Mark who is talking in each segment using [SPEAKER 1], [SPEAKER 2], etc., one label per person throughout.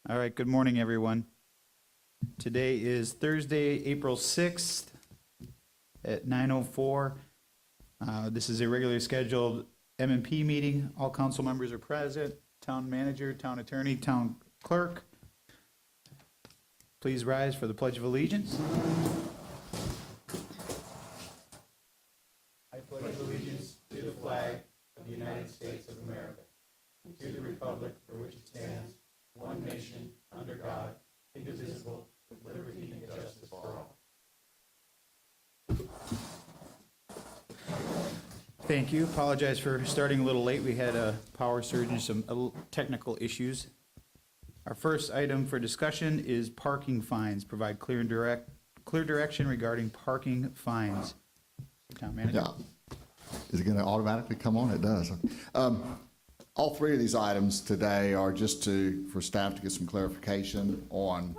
[SPEAKER 1] All right, good morning, everyone. Today is Thursday, April 6th at 9:04. This is a regularly scheduled M&P meeting. All council members are present, town manager, town attorney, town clerk. Please rise for the Pledge of Allegiance. I pledge allegiance to the flag of the United States of America, and to the republic for which it stands, one nation, under God, indivisible, with liberty and justice for all. Thank you. Apologize for starting a little late. We had a power surge and some technical issues. Our first item for discussion is parking fines. Provide clear direction regarding parking fines. Town manager.
[SPEAKER 2] Yeah. Is it going to automatically come on? It does. All three of these items today are just for staff to get some clarification on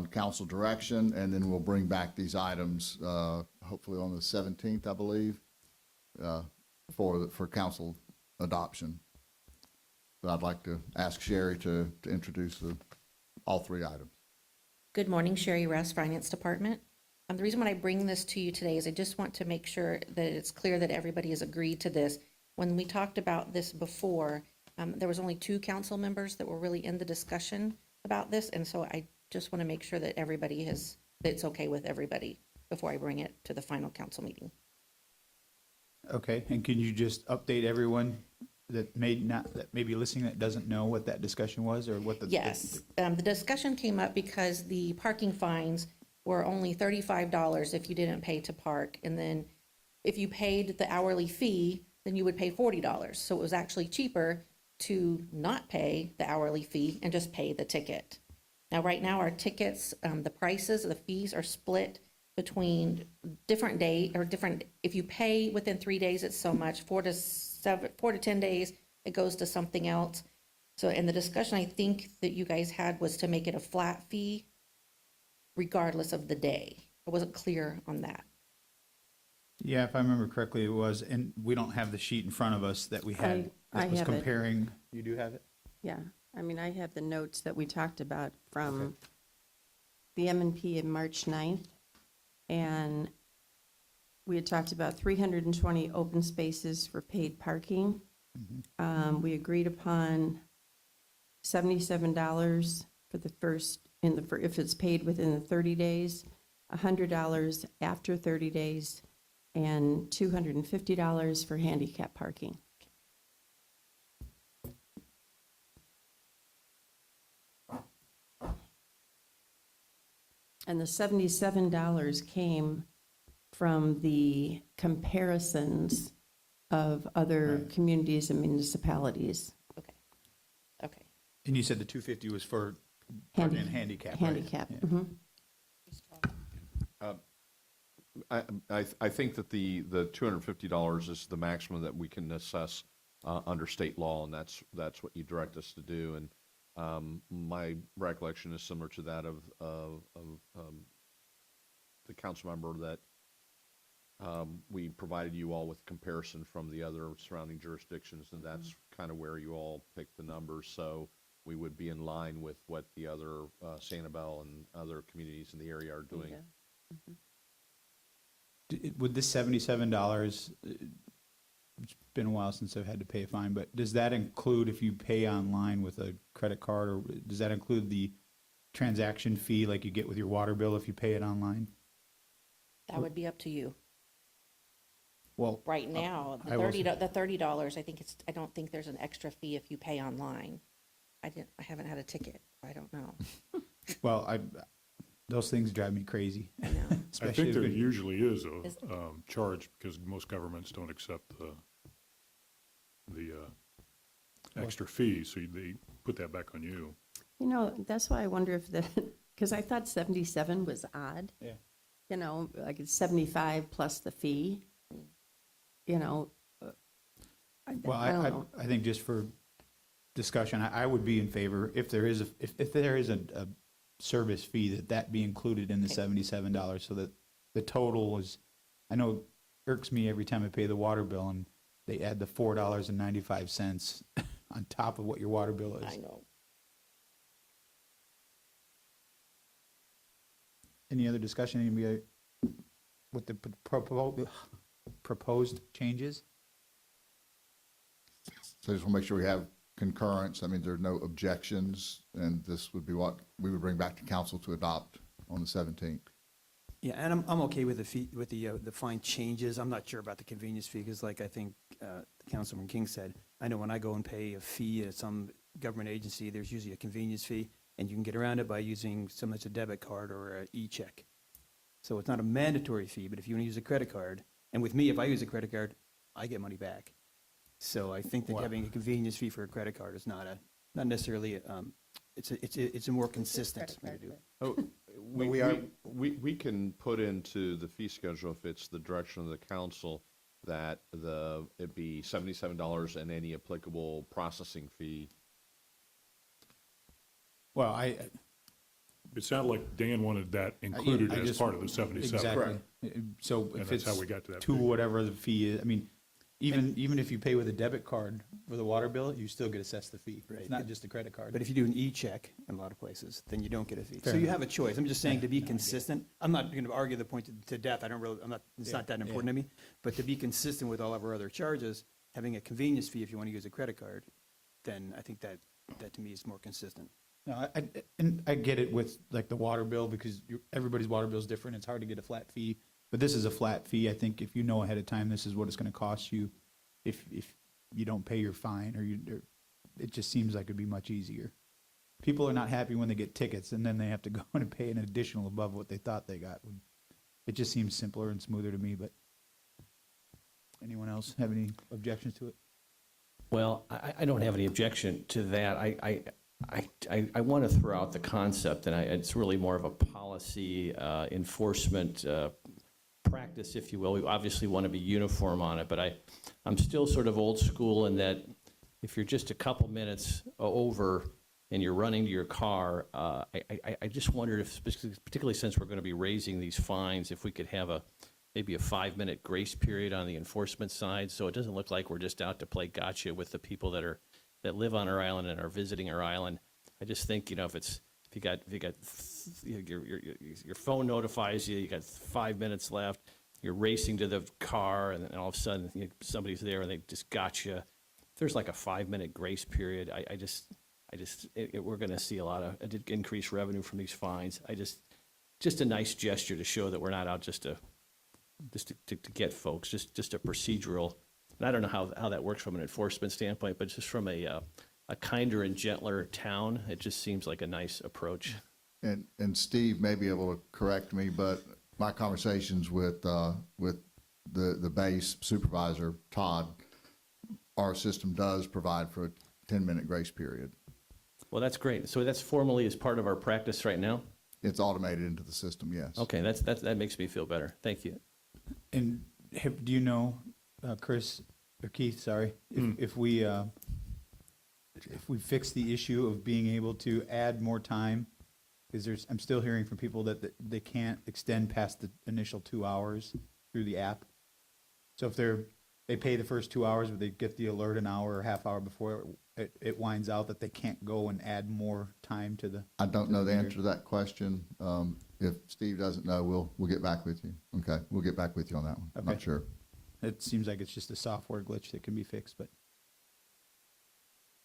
[SPEAKER 2] council direction, and then we'll bring back these items, hopefully on the 17th, I believe, for council adoption. So I'd like to ask Sherry to introduce all three items.
[SPEAKER 3] Good morning, Sherry Russ, Finance Department. The reason why I bring this to you today is I just want to make sure that it's clear that everybody has agreed to this. When we talked about this before, there was only 2 council members that were really in the discussion about this, and so I just want to make sure that that it's okay with everybody before I bring it to the final council meeting.
[SPEAKER 1] Okay, and can you just update everyone that may be listening that doesn't know what that discussion was or what the...
[SPEAKER 3] Yes, the discussion came up because the parking fines were only $35 if you didn't pay to park, and then if you paid the hourly fee, then you would pay $40. So it was actually cheaper to not pay the hourly fee and just pay the ticket. Now, right now, our tickets, the prices, the fees are split between different if you pay within 3 days, it's so much, 4 to 10 days, it goes to something else. So, and the discussion I think that you guys had was to make it a flat fee regardless of the day. I wasn't clear on that.
[SPEAKER 1] Yeah, if I remember correctly, it was, and we don't have the sheet in front of us that we had.
[SPEAKER 4] I
[SPEAKER 1] This was
[SPEAKER 4] have it.
[SPEAKER 1] comparing. You do have it?
[SPEAKER 4] Yeah, I mean, I have the notes that we talked about from the M&P in March 9th, and we had talked about 320 open spaces for paid parking. We agreed upon $77 for the first, if it's paid within the 30 days, $100 after 30 days, and $250 for handicap parking. And the $77 came from the comparisons of other communities and municipalities.
[SPEAKER 3] Okay.
[SPEAKER 1] And you said the 250 was for parking and handicap, right?
[SPEAKER 4] Handicap,
[SPEAKER 1] Yeah.
[SPEAKER 4] mhm.
[SPEAKER 5] I think that the $250 is the maximum that we can assess under state law, and that's what you direct us to do. And my recollection is similar to that of the council member that we provided you all with comparison from the other surrounding jurisdictions, and that's kind of where you all picked the numbers. So we would be in line with what the other Sanibel and other communities in the area are doing.
[SPEAKER 4] Yeah.
[SPEAKER 1] With this $77, it's been a while since I've had to pay a fine, but does that include if you pay online with a credit card, or does that include the transaction fee like you get with your water bill if you pay it online?
[SPEAKER 3] That would be up to you.
[SPEAKER 1] Well,
[SPEAKER 3] Right now,
[SPEAKER 1] I will say-
[SPEAKER 3] the $30, I don't think there's an extra fee if you pay online. I haven't had a ticket. I don't know.
[SPEAKER 1] well, those things drive me crazy.
[SPEAKER 3] I know.
[SPEAKER 6] I
[SPEAKER 1] Especially
[SPEAKER 6] think
[SPEAKER 1] if
[SPEAKER 6] there
[SPEAKER 1] it-
[SPEAKER 6] usually is
[SPEAKER 3] Is-
[SPEAKER 6] a charge, because most governments don't accept the extra fee, so they put that back on you.
[SPEAKER 4] You know, that's why I wonder if because I thought 77 was odd.
[SPEAKER 1] Yeah.
[SPEAKER 4] You know, like it's 75 plus the fee, you know.
[SPEAKER 1] Well,
[SPEAKER 4] I don't know.
[SPEAKER 1] I think just for discussion, I would be in favor if there is a service fee that be included in the $77 so that the total is, I know it irks me every time I pay the water bill and they add the $4.95 on top of what your water bill is.
[SPEAKER 3] I know.
[SPEAKER 1] Any other discussion, anybody, with the proposed changes?
[SPEAKER 2] So I just want to make sure we have concurrence. That means there are no objections, and this would be what we would bring back to council to adopt on the 17th.
[SPEAKER 7] Yeah, and I'm okay with the fee, with the fine changes. I'm not sure about the convenience fee, because like I think Councilman King said, I know when I go and pay a fee at some government agency, there's usually a convenience fee, and you can get around it by using something that's a debit card or an e-check. So it's not a mandatory fee, but if you want to use a credit card, and with me, if I use a credit card, I get money back. So I think that having a convenience fee for a credit card is not necessarily, it's a more consistent way to do it.
[SPEAKER 5] Oh, we can put into the fee schedule, if it's the direction of the council, that it be $77 and any applicable processing fee.
[SPEAKER 1] Well,
[SPEAKER 6] It sounded like Dan wanted that included
[SPEAKER 1] I
[SPEAKER 6] as
[SPEAKER 1] just-
[SPEAKER 6] part of the 77.
[SPEAKER 1] exactly. So
[SPEAKER 6] And
[SPEAKER 1] if
[SPEAKER 6] that's
[SPEAKER 1] it's
[SPEAKER 6] how we got to that
[SPEAKER 1] to
[SPEAKER 6] figure.
[SPEAKER 1] whatever the fee is, I mean, even if you pay with a debit card for the water bill, you still get assessed the fee. It's
[SPEAKER 7] Right.
[SPEAKER 1] not just a credit card.
[SPEAKER 7] But if you do an e-check in a lot of places, then you don't get a fee. So
[SPEAKER 1] Fair
[SPEAKER 7] you
[SPEAKER 1] enough.
[SPEAKER 7] have a choice. I'm just saying to be consistent. I'm not going to argue the point to death. It's not that important to me. But to be consistent with all of our other charges, having a convenience fee if you want to use a credit card, then I think that to me is more consistent.
[SPEAKER 1] No, and I get it with like the water bill, because everybody's water bill is different. It's hard to get a flat fee, but this is a flat fee. I think if you know ahead of time, this is what it's going to cost you if you don't pay your fine, or it just seems like it'd be much easier. People are not happy when they get tickets and then they have to go in and pay an additional above what they thought they got. It just seems simpler and smoother to me, but anyone else have any objections to it?
[SPEAKER 8] Well, I don't have any objection to that. I want to throw out the concept, and it's really more of a policy enforcement practice, if you will. We obviously want to be uniform on it, but I'm still sort of old school in that if you're just a couple minutes over and you're running to your car, I just wondered if, particularly since we're going to be raising these fines, if we could have maybe a 5-minute grace period on the enforcement side, so it doesn't look like we're just out to play gotcha with the people that live on our island and are visiting our island. I just think, if your phone notifies you, you got 5 minutes left, you're racing to the car, and then all of a sudden somebody's there and they just got you. If there's like a 5-minute grace period, we're going to see a lot of increased revenue from these fines. Just a nice gesture to show that we're not out just to get folks, just a procedural. And I don't know how that works from an enforcement standpoint, but just from a kinder and gentler town, it just seems like a nice approach.
[SPEAKER 2] And Steve may be able to correct me, but my conversations with the base supervisor, Todd, our system does provide for a 10-minute grace period.
[SPEAKER 8] Well, that's great. So that's formally as part of our practice right now?
[SPEAKER 2] It's automated into the system, yes.
[SPEAKER 8] Okay, that makes me feel better. Thank you.
[SPEAKER 1] And do you know, Chris, or Keith, sorry, if we fix the issue of being able to add more time, because I'm still hearing from people that they can't extend past the initial 2 hours through the app. So if they pay the first 2 hours, but they get the alert an hour or half hour before it winds out, that they can't go and add more time to the.
[SPEAKER 2] I don't know the answer to that question. If Steve doesn't know, we'll get back with you. Okay, we'll get back with you on that one. I'm not
[SPEAKER 1] Okay.
[SPEAKER 2] sure.
[SPEAKER 1] It seems like it's just a software glitch that can be fixed, but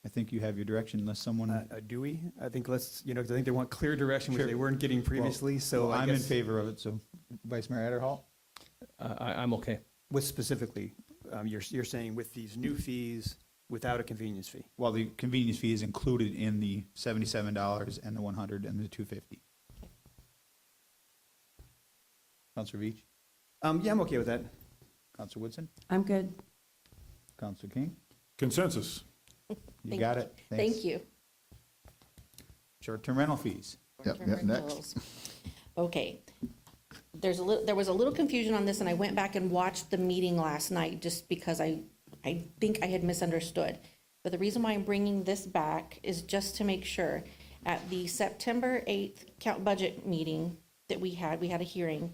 [SPEAKER 1] I think you have your direction unless someone.
[SPEAKER 7] Do we? I think because I think they want clear direction, which
[SPEAKER 1] Sure.
[SPEAKER 7] they weren't getting previously, so
[SPEAKER 1] Well,
[SPEAKER 7] I
[SPEAKER 1] I'm in
[SPEAKER 7] guess
[SPEAKER 1] favor of it, so Vice Mayor Adderhall?
[SPEAKER 8] I'm okay.
[SPEAKER 7] with specifically, you're saying with these new fees, without a convenience fee.
[SPEAKER 1] Well, the convenience fee is included in the $77 and the 100 and the 250. Counselor Veach,
[SPEAKER 7] Yeah, I'm okay with that.
[SPEAKER 1] Counselor Woodson,
[SPEAKER 4] I'm good.
[SPEAKER 1] Counselor King,
[SPEAKER 6] Consensus.
[SPEAKER 1] you got it. Thanks.
[SPEAKER 3] Thank you.
[SPEAKER 1] Short-term rental fees.
[SPEAKER 2] Yep, next.
[SPEAKER 3] Okay. There was a little confusion on this, and I went back and watched the meeting last night just because I think I had misunderstood. But the reason why I'm bringing this back is just to make sure. At the September 8th budget meeting that we had a hearing,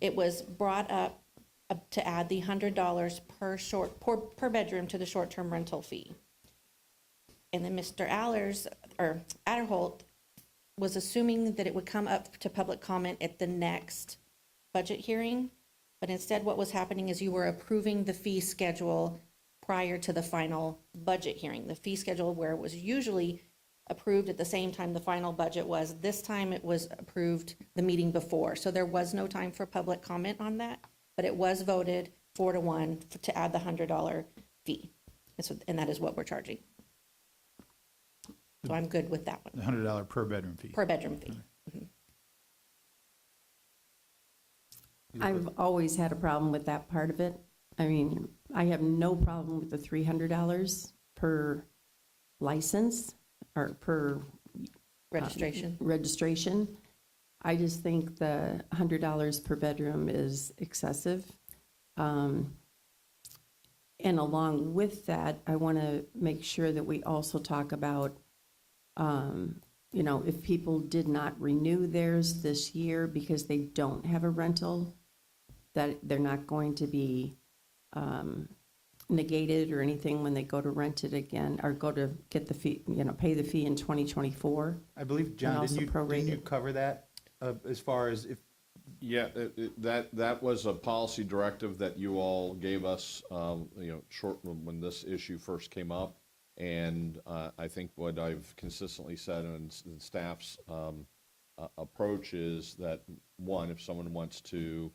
[SPEAKER 3] it was brought up to add the $100 per bedroom to the short-term rental fee. And then Mr. Adderholt was assuming that it would come up to public comment at the next budget hearing, but instead what was happening is you were approving the fee schedule prior to the final budget hearing. The fee schedule where it was usually approved at the same time the final budget was, this time it was approved the meeting before. So there was no time for public comment on that, but it was voted 4-1 to add the $100 fee. And that is what we're charging. So I'm good with that one,
[SPEAKER 1] The $100 per bedroom fee.
[SPEAKER 3] per bedroom fee.
[SPEAKER 4] I've always had a problem with that part of it. I mean, I have no problem with the $300 per license or per
[SPEAKER 3] Registration.
[SPEAKER 4] registration. I just think the $100 per bedroom is excessive. And along with that, I want to make sure that we also talk about, you know, if people did not renew theirs this year because they don't have a rental, that they're not going to be negated or anything when they go to rent it again, or go to get the fee, you know, pay the fee in 2024.
[SPEAKER 1] I believe, John,
[SPEAKER 4] also
[SPEAKER 1] didn't you
[SPEAKER 4] prorated.
[SPEAKER 1] cover that as far as if,
[SPEAKER 5] Yeah, that was a policy directive that you all gave us, short, when this issue first came up. And I think what I've consistently said and staff's approach is that, one, if someone wants to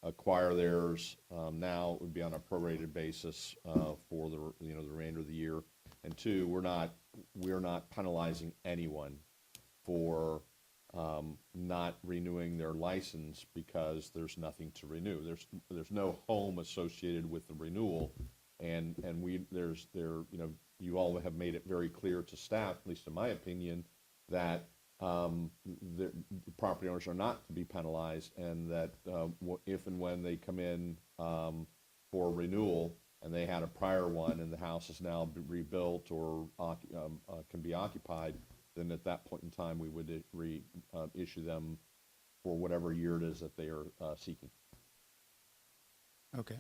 [SPEAKER 5] acquire theirs now, it would be on a prorated basis for the remainder of the year. And two, we're not penalizing anyone for not renewing their license because there's nothing to renew. There's no home associated with the renewal, and you all have made it very clear to staff, at least in my opinion, that the property owners are not to be penalized, and that if and when they come in for renewl and they had a prior one and the house is now rebuilt or can be occupied, then at that point in time, we would issue them for whatever year it is that they are seeking.
[SPEAKER 1] okay.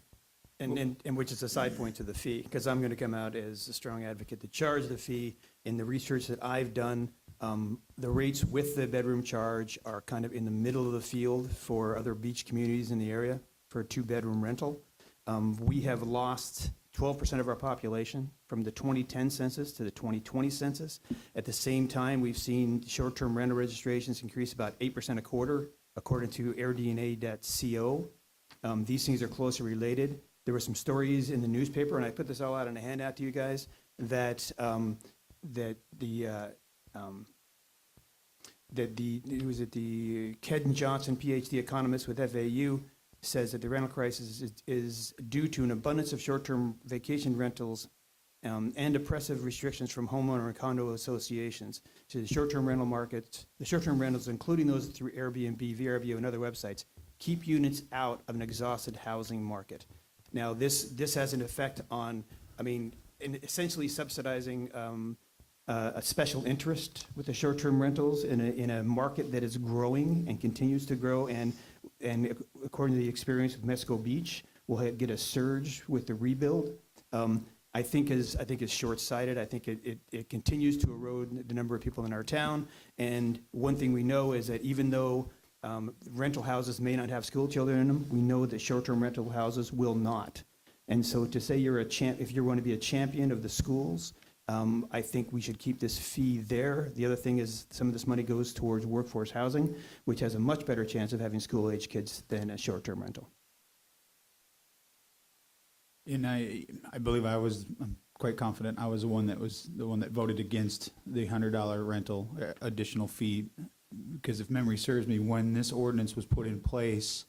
[SPEAKER 7] And which is a side point to the fee, because I'm going to come out as a strong advocate to charge the fee. In the research that I've done, the rates with the bedroom charge are kind of in the middle of the field for other beach communities in the area for a two-bedroom rental. We have lost 12% of our population from the 2010 census to the 2020 census. At the same time, we've seen short-term rental registrations increase about 8% a quarter, according to airdna.co. These things are closely related. There were some stories in the newspaper, and I put this all out in a handout to you guys, that the Ken Johnson, PhD economist with FAU, says that the rental crisis is due to an abundance of short-term vacation rentals and oppressive restrictions from homeowner and condo associations to the short-term rental markets. The short-term rentals, including those through Airbnb, VRBO, and other websites, keep units out of an exhausted housing market. Now, this has an effect on, essentially subsidizing a special interest with the short-term rentals in a market that is growing and continues to grow, and according to the experience with Mexico Beach, we'll get a surge with the rebuild. I think is short-sighted. I think it continues to erode the number of people in our town. And one thing we know is that even though rental houses may not have school children in them, we know that short-term rental houses will not. And so to say if you're going to be a champion of the schools, I think we should keep this fee there. The other thing is some of this money goes towards workforce housing, which has a much better chance of having school-age kids than a short-term rental.
[SPEAKER 1] And I believe I'm quite confident I was the one that voted against the $100 rental additional fee, because if memory serves me, when this ordinance was put in place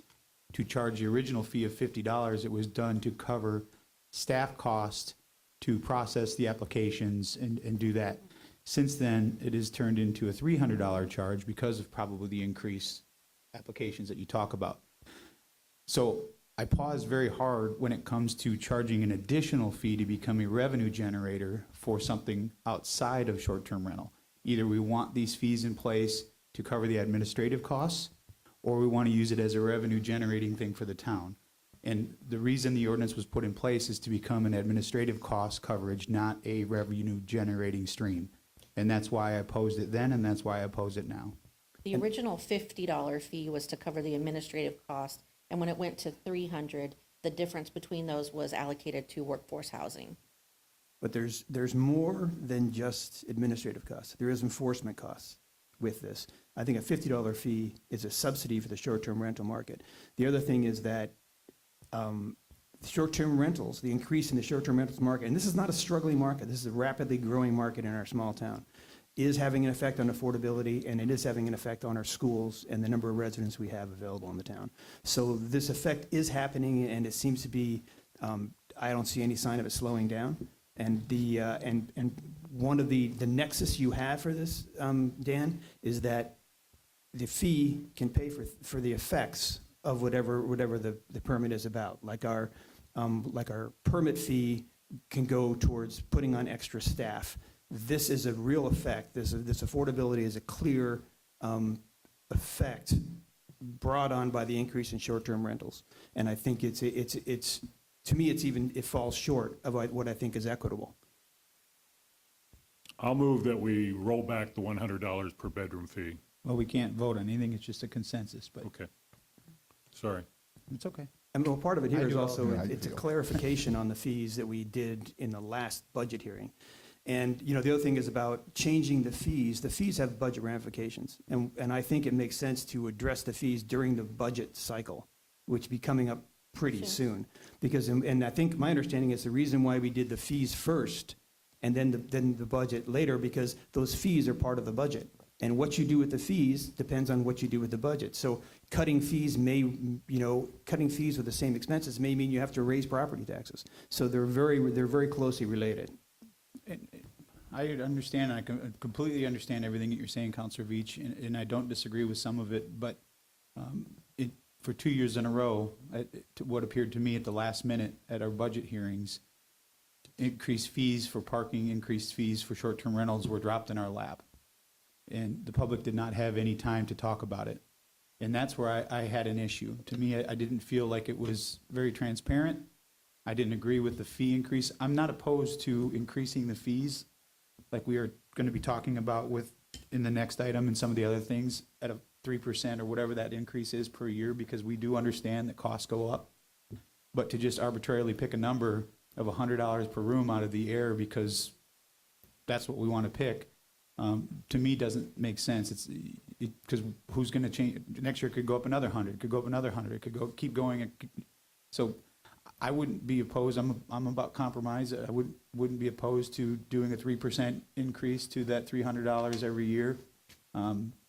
[SPEAKER 1] to charge the original fee of $50, it was done to cover staff cost to process the applications and do that. Since then, it has turned into a $300 charge because of probably the increased applications that you talk about. So I pause very hard when it comes to charging an additional fee to become a revenue generator for something outside of short-term rental. Either we want these fees in place to cover the administrative costs, or we want to use it as a revenue generating thing for the town. And the reason the ordinance was put in place is to become an administrative cost coverage, not a revenue generating stream. And that's why I opposed it then, and that's why I oppose it now.
[SPEAKER 3] The original $50 fee was to cover the administrative cost, and when it went to 300, the difference between those was allocated to workforce housing.
[SPEAKER 7] But there's more than just administrative costs. There is enforcement costs with this. I think a $50 fee is a subsidy for the short-term rental market. The other thing is that short-term rentals, the increase in the short-term rentals market, and this is not a struggling market, this is a rapidly growing market in our small town, is having an effect on affordability, and it is having an effect on our schools and the number of residents we have available in the town. So this effect is happening, and it seems to be, I don't see any sign of it slowing down. And and one of the nexus you have for this, Dan, is that the fee can pay for the effects of whatever the permit is about. Like our permit fee can go towards putting on extra staff. This is a real effect. This affordability is a clear effect brought on by the increase in short-term rentals. And I think it's to me, it falls short of what I think is equitable.
[SPEAKER 6] I'll move that we roll back the $100 per bedroom fee.
[SPEAKER 1] Well, we can't vote on anything, it's just a consensus, but
[SPEAKER 6] Okay. Sorry.
[SPEAKER 1] it's okay.
[SPEAKER 7] And well, part of it
[SPEAKER 1] I
[SPEAKER 7] here is
[SPEAKER 1] do
[SPEAKER 7] also,
[SPEAKER 2] also-
[SPEAKER 7] it's a clarification on the fees that we did in the last budget hearing. And, the other thing is about changing the fees. The fees have budget ramifications. And I think it makes sense to address the fees during the budget cycle, which be coming up pretty soon. Because, and I think my understanding is the reason why we did the fees first and then the budget later, because those fees are part of the budget. And what you do with the fees depends on what you do with the budget. So cutting fees cutting fees with the same expenses may mean you have to raise property taxes. So they're very closely related.
[SPEAKER 1] I understand, I completely understand everything that you're saying, Counselor Veach, and I don't disagree with some of it, but for 2 years in a row, what appeared to me at the last minute at our budget hearings, increased fees for parking, increased fees for short-term rentals were dropped in our lap. And the public did not have any time to talk about it. And that's where I had an issue. To me, I didn't feel like it was very transparent. I didn't agree with the fee increase. I'm not opposed to increasing the fees like we are going to be talking about in the next item and some of the other things at a 3% or whatever that increase is per year, because we do understand that costs go up. But to just arbitrarily pick a number of $100 per room out of the air because that's what we want to pick, to me doesn't make sense. Because who's going to change? Next year it could go up another 100, could go up another 100, it could keep going. So I wouldn't be opposed. I'm about compromise. I wouldn't be opposed to doing a 3% increase to that $300 every year,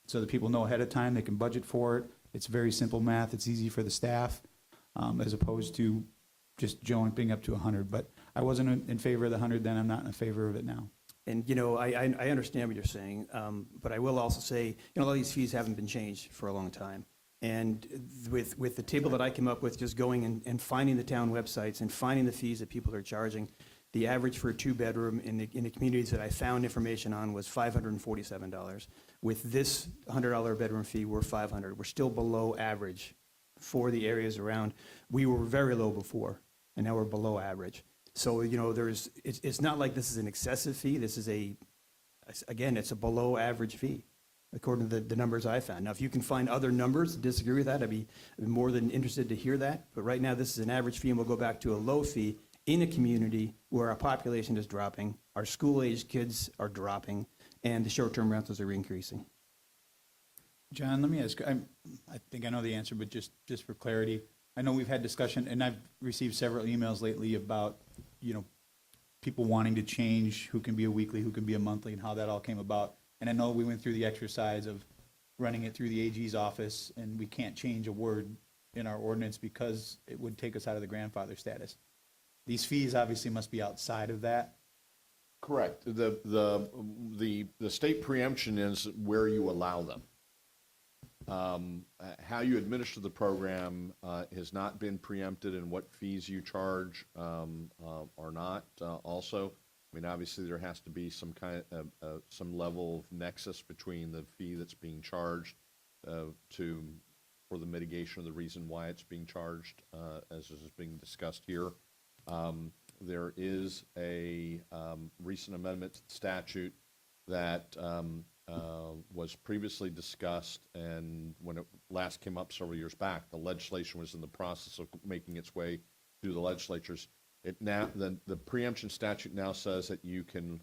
[SPEAKER 1] so that people know ahead of time, they can budget for it. It's very simple math. It's easy for the staff, as opposed to just jumping up to 100. But I wasn't in favor of the 100 then. I'm not in favor of it now.
[SPEAKER 7] And, I understand what you're saying, but I will also say, a lot of these fees haven't been changed for a long time. And with the table that I came up with, just going and finding the town websites and finding the fees that people are charging, the average for a two-bedroom in the communities that I found information on was $547. With this $100 bedroom fee, we're $500. We're still below average for the areas around. We were very low before, and now we're below average. So, it's not like this is an excessive fee. This is it's a below average fee, according to the numbers I found. Now, if you can find other numbers that disagree with that, I'd be more than interested to hear that. But right now, this is an average fee, and we'll go back to a low fee in a community where our population is dropping, our school-aged kids are dropping, and the short-term rentals are increasing.
[SPEAKER 1] John, let me ask, I think I know the answer, but just for clarity, I know we've had discussion, and I've received several emails lately about, people wanting to change who can be a weekly, who can be a monthly, and how that all came about. And I know we went through the exercise of running it through the AG's office, and we can't change a word in our ordinance because it would take us out of the grandfather status. These fees obviously must be outside of that.
[SPEAKER 5] Correct. The state preemption is where you allow them. How you administer the program has not been preempted, and what fees you charge are not also. I mean, obviously, there has to be some some level of nexus between the fee that's being charged for the mitigation of the reason why it's being charged, as is being discussed here. There is a recent amendment to the statute that was previously discussed, and when it last came up several years back, the legislation was in the process of making its way through the legislatures. It now, the preemption statute now says that you can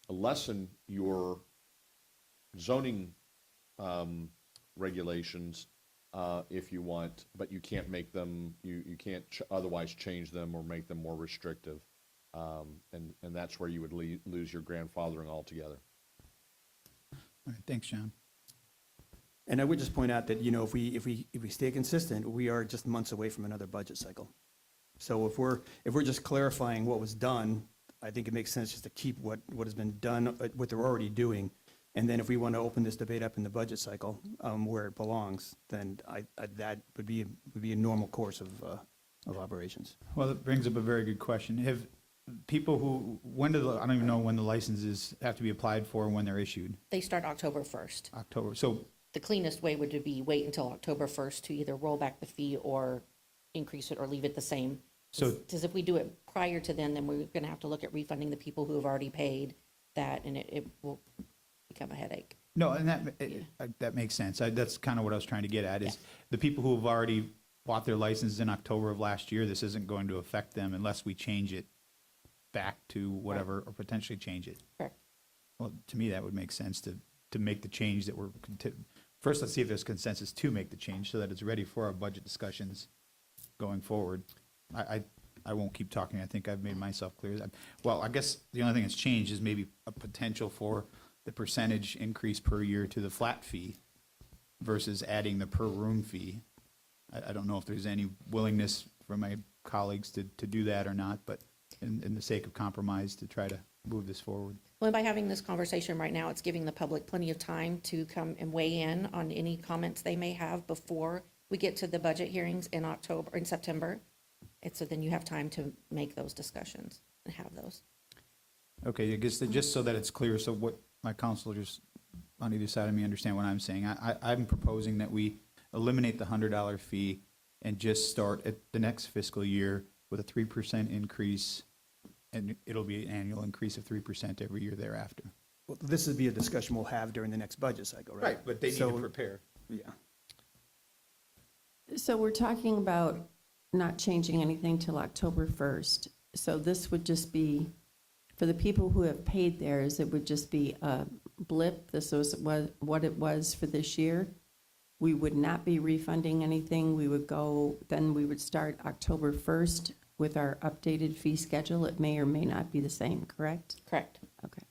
[SPEAKER 5] lessen your zoning regulations if you want, but you can't make them, you can't otherwise change them or make them more restrictive. And that's where you would lose your grandfathering altogether.
[SPEAKER 1] All right, thanks, John.
[SPEAKER 7] And I would just point out that, you know, if we stay consistent, we are just months away from another budget cycle. So if we're just clarifying what was done, I think it makes sense just to keep what has been done, what they're already doing. And then if we want to open this debate up in the budget cycle, where it belongs, then that would be a normal course of operations.
[SPEAKER 1] Well, that brings up a very good question. Have people who, I don't even know when the licenses have to be applied for and when they're issued,
[SPEAKER 3] They start October 1st.
[SPEAKER 1] October. So,
[SPEAKER 3] The cleanest way would be wait until October 1st to either roll back the fee or increase it or leave it the same.
[SPEAKER 1] So-
[SPEAKER 3] Because if we do it prior to then we're going to have to look at refunding the people who have already paid that, and it will become a headache.
[SPEAKER 1] no, and that makes sense. That's kind of what I was trying to get at, is the people who have already bought their licenses in October of last year, this isn't going to affect them unless we change it back to whatever, or potentially change it.
[SPEAKER 3] Correct.
[SPEAKER 1] Well, to me, that would make sense to make the change that first, let's see if there's consensus to make the change so that it's ready for our budget discussions going forward. I won't keep talking. I think I've made myself clear. Well, I guess the only thing that's changed is maybe a potential for the percentage increase per year to the flat fee versus adding the per room fee. I don't know if there's any willingness from my colleagues to do that or not, but in the sake of compromise, to try to move this forward.
[SPEAKER 3] Well, by having this conversation right now, it's giving the public plenty of time to come and weigh in on any comments they may have before we get to the budget hearings in September. And so then you have time to make those discussions and have those.
[SPEAKER 1] Okay, I guess that just so that it's clear, so what my counselors on either side of me understand what I'm saying. I'm proposing that we eliminate the $100 fee and just start at the next fiscal year with a 3% increase, and it'll be an annual increase of 3% every year thereafter.
[SPEAKER 7] Well, this would be a discussion we'll have during the next budget cycle, right?
[SPEAKER 1] But they need
[SPEAKER 7] So-
[SPEAKER 1] to prepare.
[SPEAKER 7] Yeah.
[SPEAKER 4] So we're talking about not changing anything till October 1st. So this would just be, for the people who have paid theirs, it would just be a blip. This was what it was for this year. We would not be refunding anything. We would start October 1st with our updated fee schedule. It may or may not be the same, correct?
[SPEAKER 3] Correct.
[SPEAKER 4] Okay.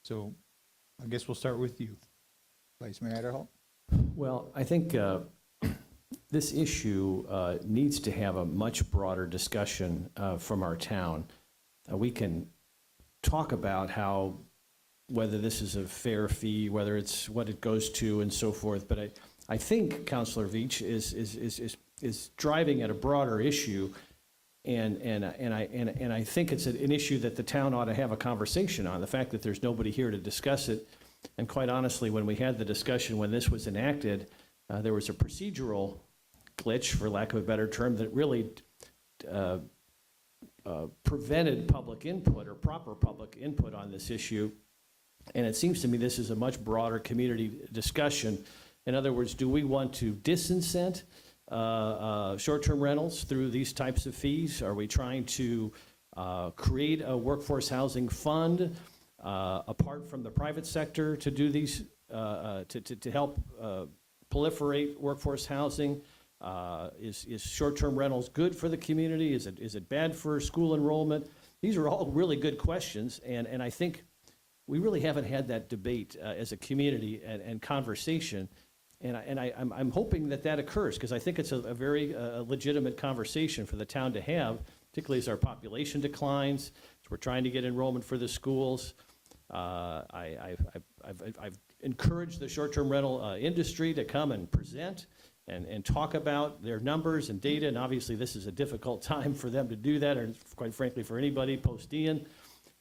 [SPEAKER 1] So I guess we'll start with you, Vice Mayor Adderhall.
[SPEAKER 8] Well, I think this issue needs to have a much broader discussion from our town. We can talk about how, whether this is a fair fee, whether it's what it goes to and so forth, but I think Councilor Veach is driving at a broader issue, and I think it's an issue that the town ought to have a conversation on. The fact that there's nobody here to discuss it, and quite honestly, when we had the discussion when this was enacted, there was a procedural glitch, for lack of a better term, that really prevented public input or proper public input on this issue. And it seems to me this is a much broader community discussion. In other words, do we want to disincent short-term rentals through these types of fees? Are we trying to create a workforce housing fund apart from the private sector to do these, to help proliferate workforce housing? Is short-term rentals good for the community? Is it bad for school enrollment? These are all really good questions, and I think we really haven't had that debate as a community and conversation. And I'm hoping that occurs, because I think it's a very legitimate conversation for the town to have, particularly as our population declines, as we're trying to get enrollment for the schools. I've encouraged the short-term rental industry to come and present and talk about their numbers and data, and obviously this is a difficult time for them to do that, or quite frankly for anybody post-Ian.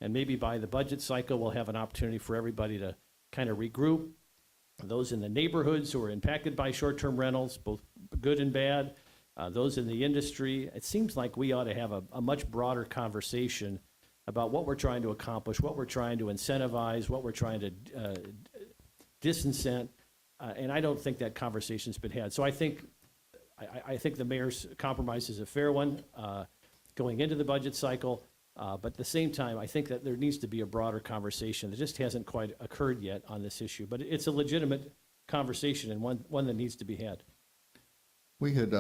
[SPEAKER 8] And maybe by the budget cycle, we'll have an opportunity for everybody to kind of regroup. Those in the neighborhoods who are impacted by short-term rentals, both good and bad, those in the industry. It seems like we ought to have a much broader conversation about what we're trying to accomplish, what we're trying to incentivize, what we're trying to disincent, and I don't think that conversation's been had. So I think the mayor's compromise is a fair one going into the budget cycle, but at the same time, I think that there needs to be a broader conversation that just hasn't quite occurred yet on this issue. But it's a legitimate conversation and one that needs to be had.
[SPEAKER 2] We had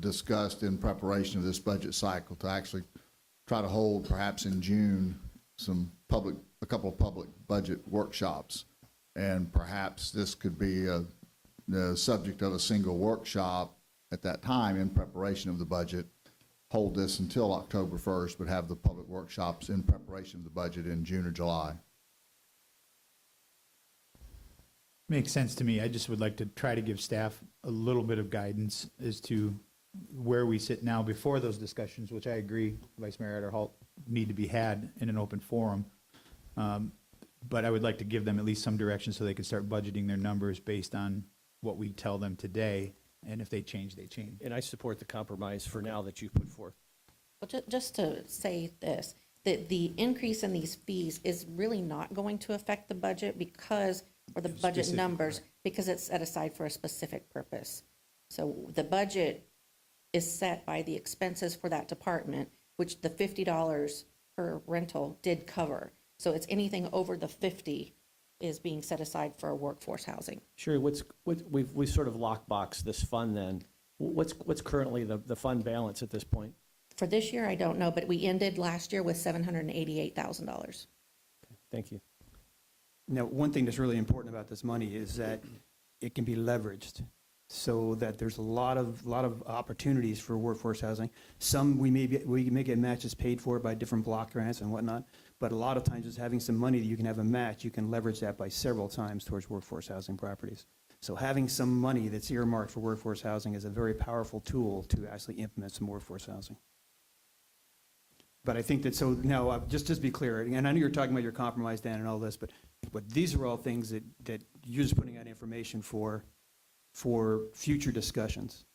[SPEAKER 2] discussed in preparation of this budget cycle to actually try to hold perhaps in June a couple of public budget workshops. And perhaps this could be the subject of a single workshop at that time in preparation of the budget. Hold this until October 1st, but have the public workshops in preparation of the budget in June or July.
[SPEAKER 1] Makes sense to me. I just would like to try to give staff a little bit of guidance as to where we sit now before those discussions, which I agree, Vice Mayor Adderholt, need to be had in an open forum. But I would like to give them at least some direction so they can start budgeting their numbers based on what we tell them today. And if they change, they change.
[SPEAKER 8] And I support the compromise for now that you've put forth.
[SPEAKER 3] Well, just to say this, that the increase in these fees is really not going to affect the budget or the budget
[SPEAKER 1] Specific,
[SPEAKER 3] numbers, because it's set aside for a specific purpose. So the budget is set by the expenses for that department, which the $50 per rental did cover. So it's anything over the 50 is being set aside for workforce housing.
[SPEAKER 8] Sherry, we've sort of lockboxed this fund then. What's currently the fund balance at this point?
[SPEAKER 3] For this year, I don't know, but we ended last year with $788,000.
[SPEAKER 8] Thank you.
[SPEAKER 7] Now, one thing that's really important about this money is that it can be leveraged so that there's a lot of opportunities for workforce housing. Some we may get matches paid for by different block grants and whatnot, but a lot of times just having some money that you can have a match, you can leverage that by several times towards workforce housing properties. So having some money that's earmarked for workforce housing is a very powerful tool to actually implement some workforce housing. But I think that, so now, just to be clear, and I know you're talking about your compromise, Dan, and all this, but these are all things that you're just putting out information for future discussions,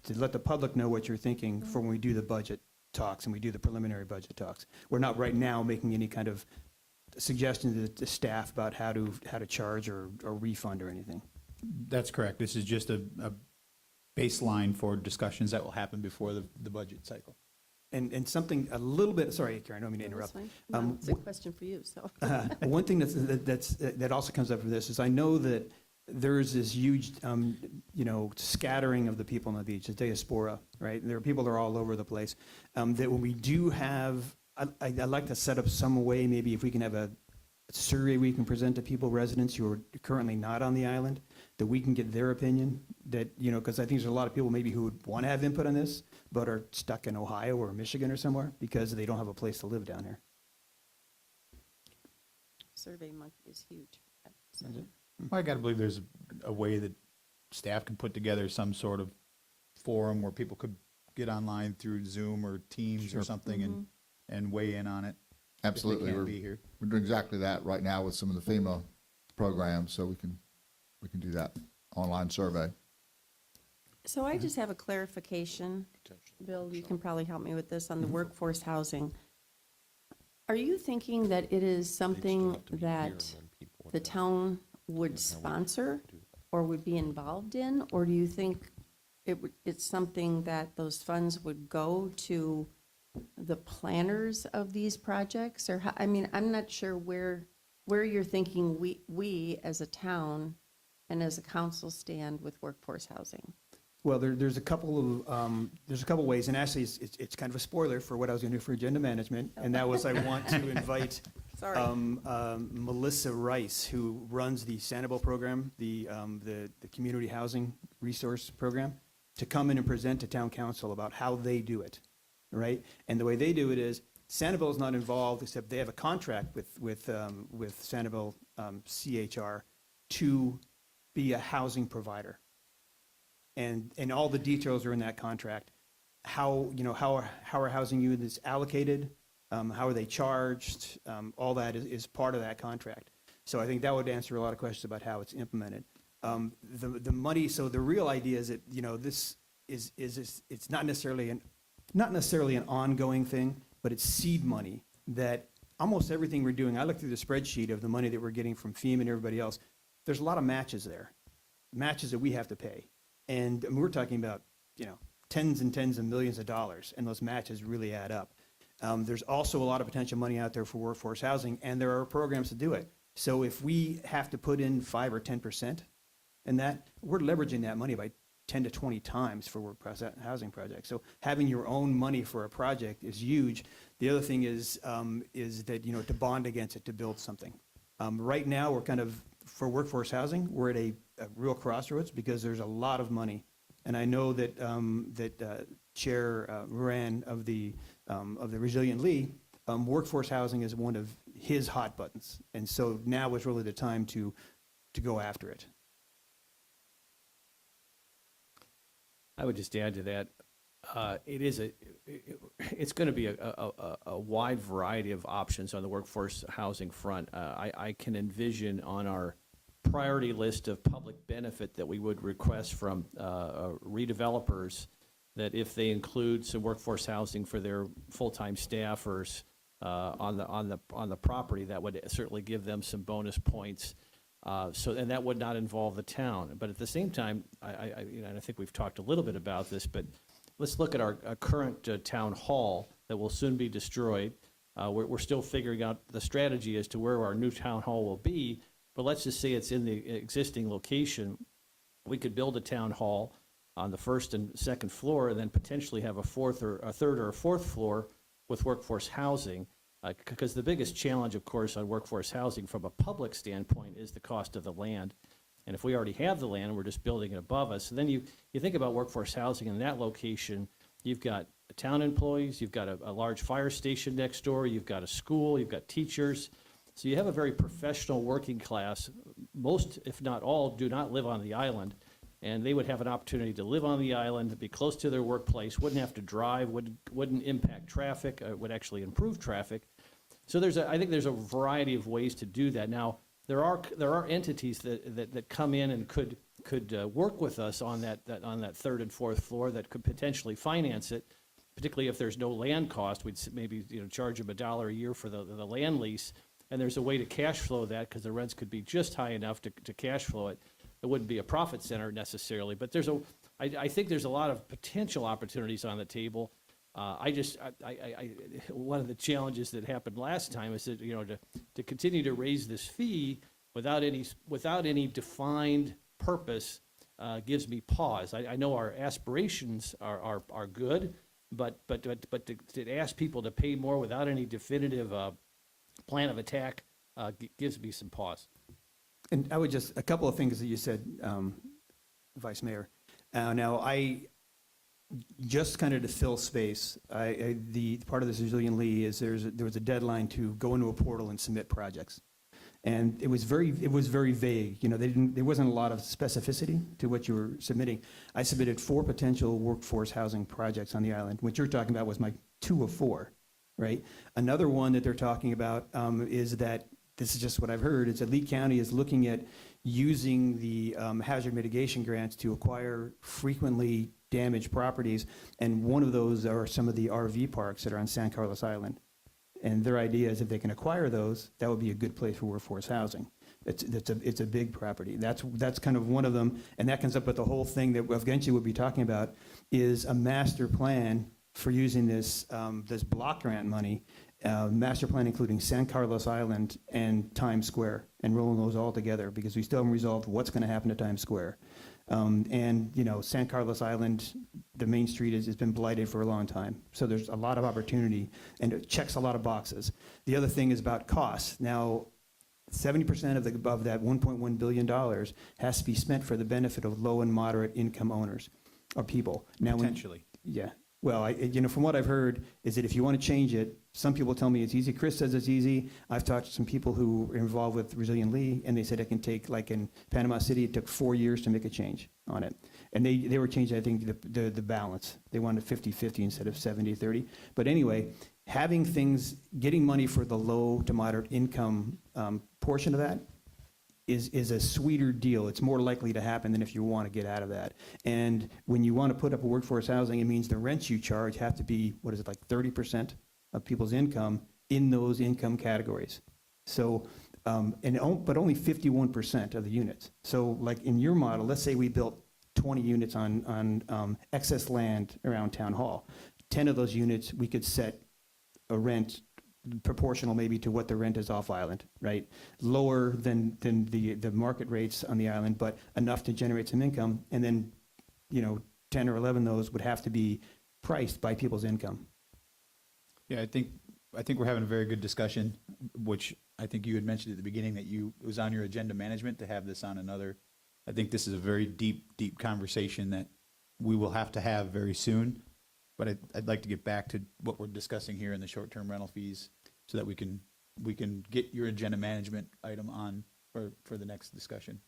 [SPEAKER 7] to let the public know what you're thinking for when we do the budget talks and we do the preliminary budget talks. We're not right now making any kind of suggestions to staff about how to charge or refund or anything.
[SPEAKER 1] That's correct. This is just a baseline for discussions that will happen before the budget cycle.
[SPEAKER 7] And something a little bit, sorry, Karen, I don't mean to interrupt.
[SPEAKER 4] That's fine. No, it's a question for you, so.
[SPEAKER 7] One thing that also comes up for this is I know that there's this huge, scattering of the people on the beach, the diaspora, right? There are people that are all over the place. That when we do have, I'd like to set up some way, maybe if we can have a survey we can present to people, residents who are currently not on the island, that we can get their opinion, that, because I think there's a lot of people maybe who would want to have input on this, but are stuck in Ohio or Michigan or somewhere because they don't have a place to live down here.
[SPEAKER 4] Survey Monkey is huge. So.
[SPEAKER 1] Well, I got to believe there's a way that staff can put together some sort of forum where people could get online through Zoom or Teams or something and weigh in on it.
[SPEAKER 2] Absolutely.
[SPEAKER 1] If they can't be here.
[SPEAKER 2] We're doing exactly that right now with some of the FEMA programs, so we can do that online survey.
[SPEAKER 4] So I just have a clarification. Bill, you can probably help me with this on the workforce housing. Are you thinking that it is something that the town would sponsor or would be involved in? Or do you think it's something that those funds would go to the planners of these projects? Or how, I'm not sure where you're thinking we as a town and as a council stand with workforce housing.
[SPEAKER 7] Well, there's a couple of ways, and actually it's kind of a spoiler for what I was going to do for agenda management, and that was I want to invite
[SPEAKER 4] Sorry.
[SPEAKER 7] Melissa Rice, who runs the Sanibel program, the community housing resource program, to come in and present to town council about how they do it, right? And the way they do it is Sanibel is not involved, except they have a contract with Sanibel CHR to be a housing provider. And all the details are in that contract. How are housing units allocated? How are they charged? All that is part of that contract. So I think that would answer a lot of questions about how it's implemented. The money. So the real idea is that this is it's not necessarily an ongoing thing, but it's seed money that almost everything we're doing, I looked through the spreadsheet of the money that we're getting from FEMA and everybody else, there's a lot of matches there, matches that we have to pay. And we're talking about, tens and tens of millions of dollars, and those matches really add up. There's also a lot of potential money out there for workforce housing, and there are programs to do it. So if we have to put in 5 or 10% in that, we're leveraging that money by 10 to 20 times for workforce housing projects. So having your own money for a project is huge. The other thing is that, to bond against it, to build something. Right now, we're kind of, for workforce housing, we're at a real crossroads because there's a lot of money. And I know that, Chair Moran of the Resilient Lee, workforce housing is one of his hot buttons. And so now is really the time to go after it.
[SPEAKER 8] I would just add to that, it's going to be a wide variety of options on the workforce housing front. I can envision on our priority list of public benefit that we would request from redevelopers, that if they include some workforce housing for their full-time staffers on the property, that would certainly give them some bonus points. And that would not involve the town. But at the same time, and I think we've talked a little bit about this, but let's look at our current town hall that will soon be destroyed. We're still figuring out the strategy as to where our new town hall will be, but let's just say it's in the existing location. We could build a town hall on the first and second floor, and then potentially have a third or a fourth floor with workforce housing. Because the biggest challenge, of course, on workforce housing from a public standpoint is the cost of the land. And if we already have the land and we're just building it above us, then you think about workforce housing in that location, you've got town employees, you've got a large fire station next door, you've got a school, you've got teachers. So you have a very professional working class. Most, if not all, do not live on the island. And they would have an opportunity to live on the island, be close to their workplace, wouldn't have to drive, wouldn't impact traffic, would actually improve traffic. So I think there's a variety of ways to do that. Now, there are entities that come in and could work with us on that third and fourth floor that could potentially finance it, particularly if there's no land cost. We'd maybe charge them $1 a year for the land lease, and there's a way to cash flow that because the rents could be just high enough to cash flow it. It wouldn't be a profit center necessarily, but I think there's a lot of potential opportunities on the table. One of the challenges that happened last time is that, to continue to raise this fee without any defined purpose gives me pause. I know our aspirations are good, but to ask people to pay more without any definitive plan of attack gives me some pause.
[SPEAKER 7] And I would a couple of things that you said, Vice Mayor. Now, just kind of to fill space, the part of this Resilient Lee is there was a deadline to go into a portal and submit projects. And it was very vague. There wasn't a lot of specificity to what you were submitting. I submitted 4 potential workforce housing projects on the island. What you're talking about was my 2 of 4, right? Another one that they're talking about is that, this is just what I've heard, is that Lee County is looking at using the hazard mitigation grants to acquire frequently damaged properties, and one of those are some of the RV parks that are on San Carlos Island. And their idea is if they can acquire those, that would be a good place for workforce housing. It's a big property. That's kind of one of them, and that comes up with the whole thing that eventually we'll be talking about is a master plan for using this block grant money, master plan including San Carlos Island and Times Square, and rolling those all together because we still haven't resolved what's going to happen to Times Square. San Carlos Island, the main street has been blighted for a long time. So there's a lot of opportunity, and it checks a lot of boxes. The other thing is about costs. Now, 70% of that $1.1 billion has to be spent for the benefit of low and moderate income owners or people. Now,
[SPEAKER 1] Potentially.
[SPEAKER 7] Yeah. Well, from what I've heard is that if you want to change it, some people tell me it's easy. Chris says it's easy. I've talked to some people who are involved with Resilient Lee, and they said it can take, like in Panama City, it took 4 years to make a change on it. And they were changing, I think, the balance. They wanted 50-50 instead of 70-30. But anyway, getting money for the low to moderate income portion of that is a sweeter deal. It's more likely to happen than if you want to get out of that. And when you want to put up a workforce housing, it means the rents you charge have to be, like 30% of people's income in those income categories. So, but only 51% of the units. So like in your model, let's say we built 20 units on excess land around Town Hall. 10 of those units, we could set a rent proportional maybe to what the rent is off island, right? Lower than the market rates on the island, but enough to generate some income. And then, 10 or 11 of those would have to be priced by people's income.
[SPEAKER 1] Yeah, I think we're having a very good discussion, which I think you had mentioned at the beginning that it was on your agenda management to have this on another. I think this is a very deep conversation that we will have to have very soon. But I'd like to get back to what we're discussing here in the short-term rental fees so that we can get your agenda management item on for the next discussion.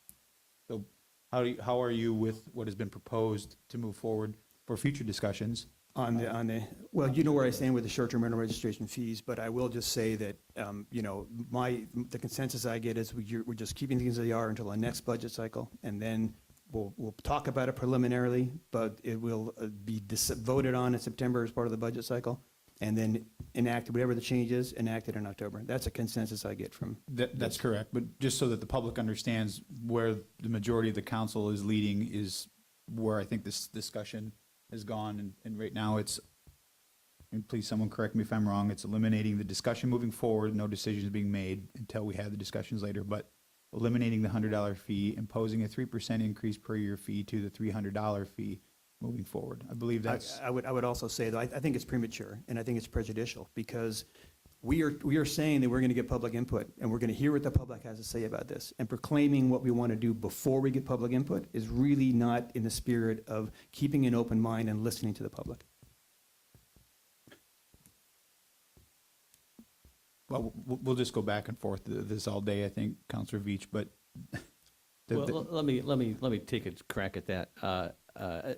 [SPEAKER 1] So how are you with what has been proposed to move forward for future discussions?
[SPEAKER 7] Well, you know where I stand with the short-term rental registration fees, but I will just say that, the consensus I get is we're just keeping things as they are until the next budget cycle, and then we'll talk about it preliminarily, but it will be voted on in September as part of the budget cycle, and then enacted, whatever the change is, enacted in October. That's a consensus I get from.
[SPEAKER 1] That's correct, but just so that the public understands where the majority of the council is leading is where I think this discussion has gone, and right now it's, and please someone correct me if I'm wrong, it's eliminating the discussion moving forward, no decisions being made until we have the discussions later, but eliminating the $100 fee, imposing a 3% increase per year fee to the $300 fee moving forward. I believe that's.
[SPEAKER 7] I would also say, though, I think it's premature, and I think it's prejudicial, because we are saying that we're going to get public input, and we're going to hear what the public has to say about this, and proclaiming what we want to do before we get public input is really not in the spirit of keeping an open mind and listening to the public.
[SPEAKER 1] Well, we'll just go back and forth this all day, I think, Counselor Veach, but.
[SPEAKER 8] Well, let me take a crack at that.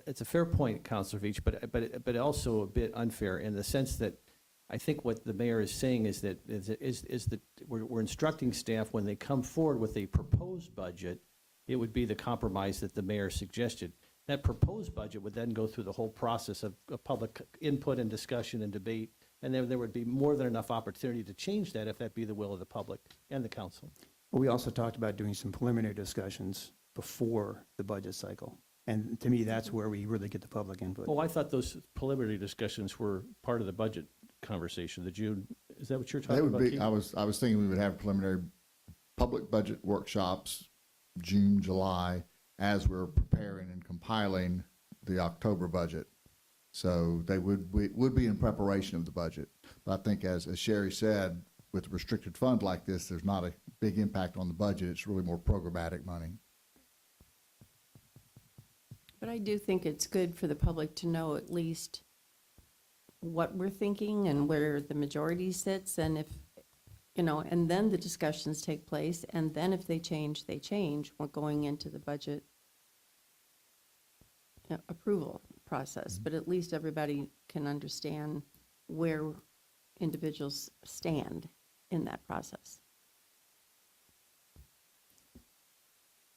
[SPEAKER 8] It's a fair point, Councilor Veach, but also a bit unfair in the sense that I think what the mayor is saying is that we're instructing staff when they come forward with a proposed budget, it would be the compromise that the mayor suggested. That proposed budget would then go through the whole process of public input and discussion and debate, and there would be more than enough opportunity to change that if that be the will of the public and the council.
[SPEAKER 7] But we also talked about doing some preliminary discussions before the budget cycle. And to me, that's where we really get the public input.
[SPEAKER 8] Oh, I thought those preliminary discussions were part of the budget conversation, the June, is that what you're
[SPEAKER 2] They
[SPEAKER 8] talking
[SPEAKER 2] would
[SPEAKER 8] about,
[SPEAKER 2] be,
[SPEAKER 8] Keith?
[SPEAKER 2] I was thinking we would have preliminary public budget workshops, June, July, as we're preparing and compiling the October budget. So they would be in preparation of the budget. But I think as Sherry said, with a restricted fund like this, there's not a big impact on the budget. It's really more programmatic money.
[SPEAKER 4] But I do think it's good for the public to know at least what we're thinking and where the majority sits, and if, and then the discussions take place, and then if they change, when going into the budget approval process. But at least everybody can understand where individuals stand in that process.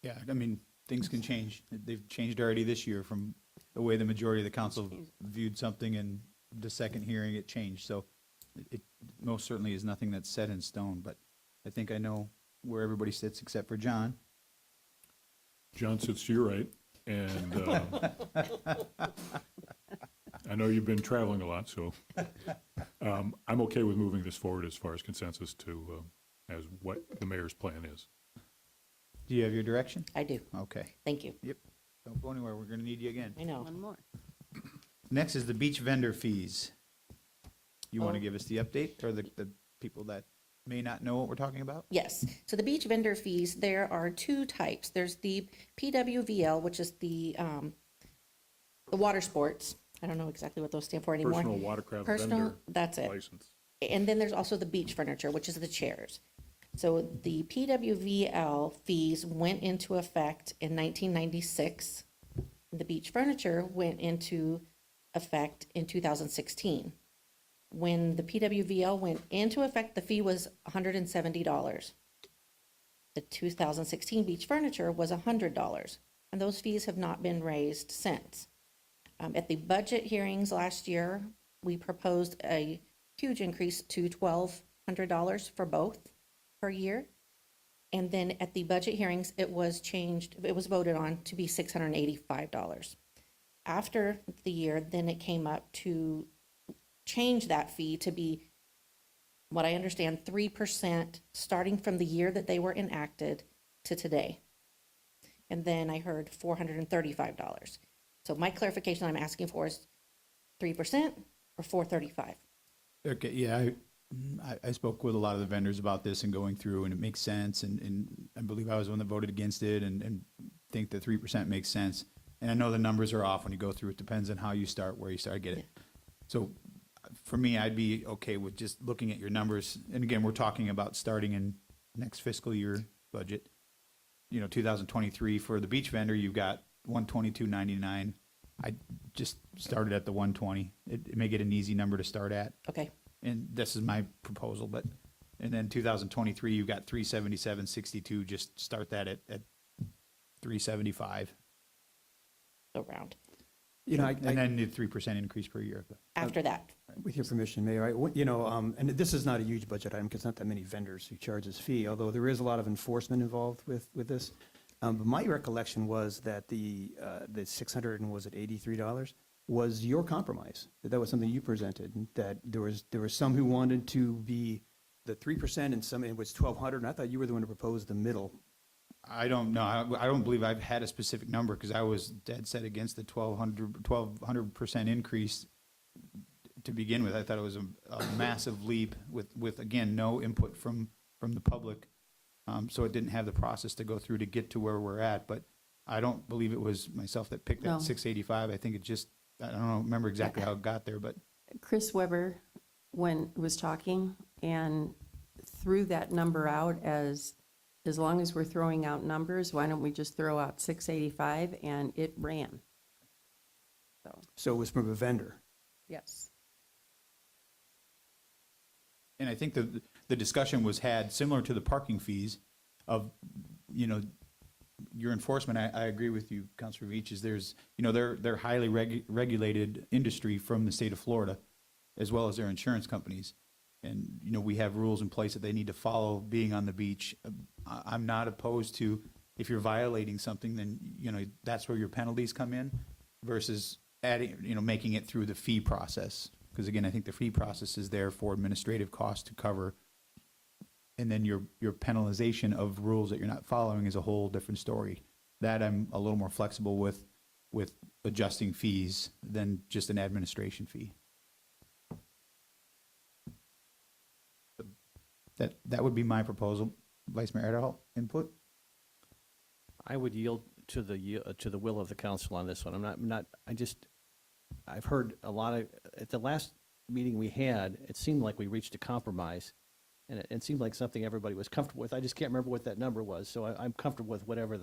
[SPEAKER 1] Yeah, I mean, things can change. They've changed already this year from the way the majority of the council viewed something, and the second hearing it changed. So it most certainly is nothing that's set in stone, but I think I know where everybody sits except for John.
[SPEAKER 6] John sits to your right, and I know you've been traveling a lot, so I'm okay with moving this forward as far as consensus to, as what the mayor's plan is.
[SPEAKER 1] Do you have your direction?
[SPEAKER 3] I do.
[SPEAKER 1] Okay.
[SPEAKER 3] Thank you.
[SPEAKER 1] Yep. Don't go anywhere. We're going to need you again.
[SPEAKER 3] I know.
[SPEAKER 4] One more.
[SPEAKER 1] Next is the beach vendor fees. You want to
[SPEAKER 3] Oh.
[SPEAKER 1] give us the update, or the people that may not know what we're talking about?
[SPEAKER 3] Yes. So the beach vendor fees, there are two types. There's the PWVL, which is the water sports. I don't know exactly what those stand for anymore.
[SPEAKER 6] Personal watercraft
[SPEAKER 3] Personal,
[SPEAKER 6] vendor
[SPEAKER 3] that's it.
[SPEAKER 6] license.
[SPEAKER 3] And then there's also the beach furniture, which is the chairs. So the PWVL fees went into effect in 1996. The beach furniture went into effect in 2016. When the PWVL went into effect, the fee was $170. The 2016 beach furniture was $100, and those fees have not been raised since. At the budget hearings last year, we proposed a huge increase to $12 $100 for both per year. And then at the budget hearings, it was voted on to be $685. After the year, then it came up to change that fee to be, what I understand, 3% starting from the year that they were enacted to today. And then I heard $435. So my clarification I'm asking for is 3% or $435?
[SPEAKER 1] Okay, yeah, I spoke with a lot of the vendors about this and going through, and it makes sense, and I believe I was the one that voted against it, and think that 3% makes sense. And I know the numbers are off when you go through, it depends on how you start, where you start, I get it. So for me, I'd be okay with just looking at your numbers, and again, we're talking about starting in next fiscal year budget. 2023 for the beach vendor, you've got $122.99. I just started at the 120. It may get an easy number to start at.
[SPEAKER 3] Okay,
[SPEAKER 1] And this is my proposal, and then 2023, you've got 377.62, just start that at 375.
[SPEAKER 3] so round.
[SPEAKER 1] And then the 3% increase per year.
[SPEAKER 3] After that,
[SPEAKER 7] With your permission, Mayor, and this is not a huge budget item because not that many vendors who charge this fee, although there is a lot of enforcement involved with this. But my recollection was that the $600 and was it $83 was your compromise. That was something you presented. That there was some who wanted to be the 3% and some it was $1,200. And I thought you were the one to propose the middle.
[SPEAKER 1] I don't know. I don't believe I've had a specific number because I was dead set against the 1,200% increase to begin with. I thought it was a massive leap with again, no input from the public. So it didn't have the process to go through to get to where we're at. But I don't believe it was myself that picked
[SPEAKER 4] No.
[SPEAKER 1] that 685. I think it just, I don't remember exactly how it got there, but
[SPEAKER 4] Chris Weber was talking and threw that number out as long as we're throwing out numbers, why don't we just throw out 685, and it ran.
[SPEAKER 7] So it was from a vendor.
[SPEAKER 4] Yes.
[SPEAKER 1] And I think the discussion was had similar to the parking fees of, your enforcement. I agree with you, Councilor Veach, is there's, they're highly regulated industry from the state of Florida, as well as their insurance companies. And, we have rules in place that they need to follow being on the beach. I'm not opposed to, if you're violating something, then, that's where your penalties come in versus adding, making it through the fee process. Because again, I think the fee process is there for administrative costs to cover. And then your penalization of rules that you're not following is a whole different story. That I'm a little more flexible with adjusting fees than just an administration fee. That would be my proposal. Vice Mayor Adderall, input?
[SPEAKER 8] I would yield to the will of the council on this one. I've heard a lot of, at the last meeting we had, it seemed like we reached a compromise, and it seemed like something everybody was comfortable with. I just can't remember what that number was, so I'm comfortable with whatever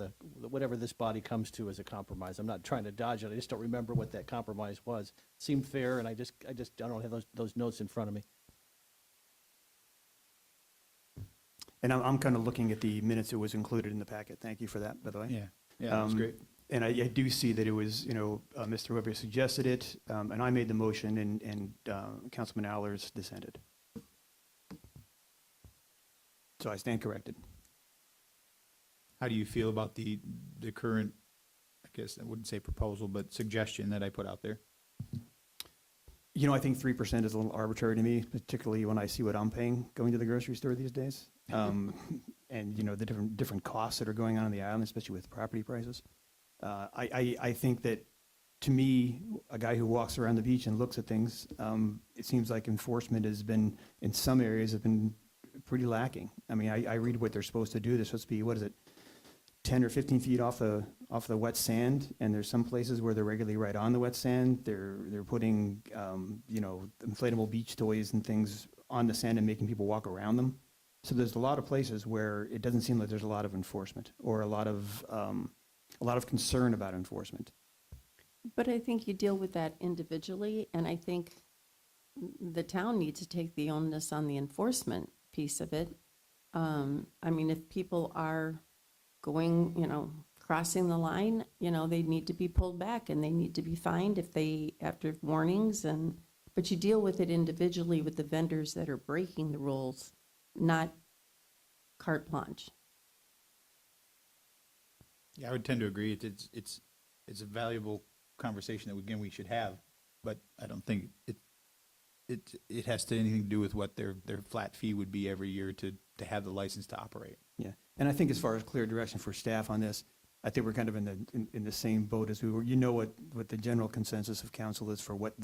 [SPEAKER 8] this body comes to as a compromise. I'm not trying to dodge it. I just don't remember what that compromise was. It seemed fair, and I don't have those notes in front of me.
[SPEAKER 7] And I'm kind of looking at the minutes that was included in the packet. Thank you for that, by the way.
[SPEAKER 1] Yeah, that's great.
[SPEAKER 7] And I do see that it was, Mr. Weber suggested it, and I made the motion, and Councilman Allers dissented. So I stand corrected.
[SPEAKER 1] How do you feel about the current, I guess I wouldn't say proposal, but suggestion that I put out there?
[SPEAKER 7] I think 3% is a little arbitrary to me, particularly when I see what I'm paying going to the grocery store these days. And, the different costs that are going on in the island, especially with property prices. I think that, to me, a guy who walks around the beach and looks at things, it seems like enforcement has been, in some areas, have been pretty lacking. I mean, I read what they're supposed to do. They're supposed to be, 10 or 15 feet off the wet sand, and there's some places where they're regularly right on the wet sand. They're putting, inflatable beach toys and things on the sand and making people walk around them. So there's a lot of places where it doesn't seem like there's a lot of enforcement or a lot of concern about enforcement.
[SPEAKER 4] But I think you deal with that individually, and I think the town needs to take the onus on the enforcement piece of it. I mean, if people are going, crossing the line, they need to be pulled back and they need to be fined after warnings, and But you deal with it individually with the vendors that are breaking the rules, not carte blanche.
[SPEAKER 1] Yeah, I would tend to agree. It's a valuable conversation that, again, we should have, but I don't think it has to anything to do with what their flat fee would be every year to have the license to operate.
[SPEAKER 7] Yeah, and I think as far as clear direction for staff on this, I think we're kind of in the same boat as we were. You know what the general consensus of council is for what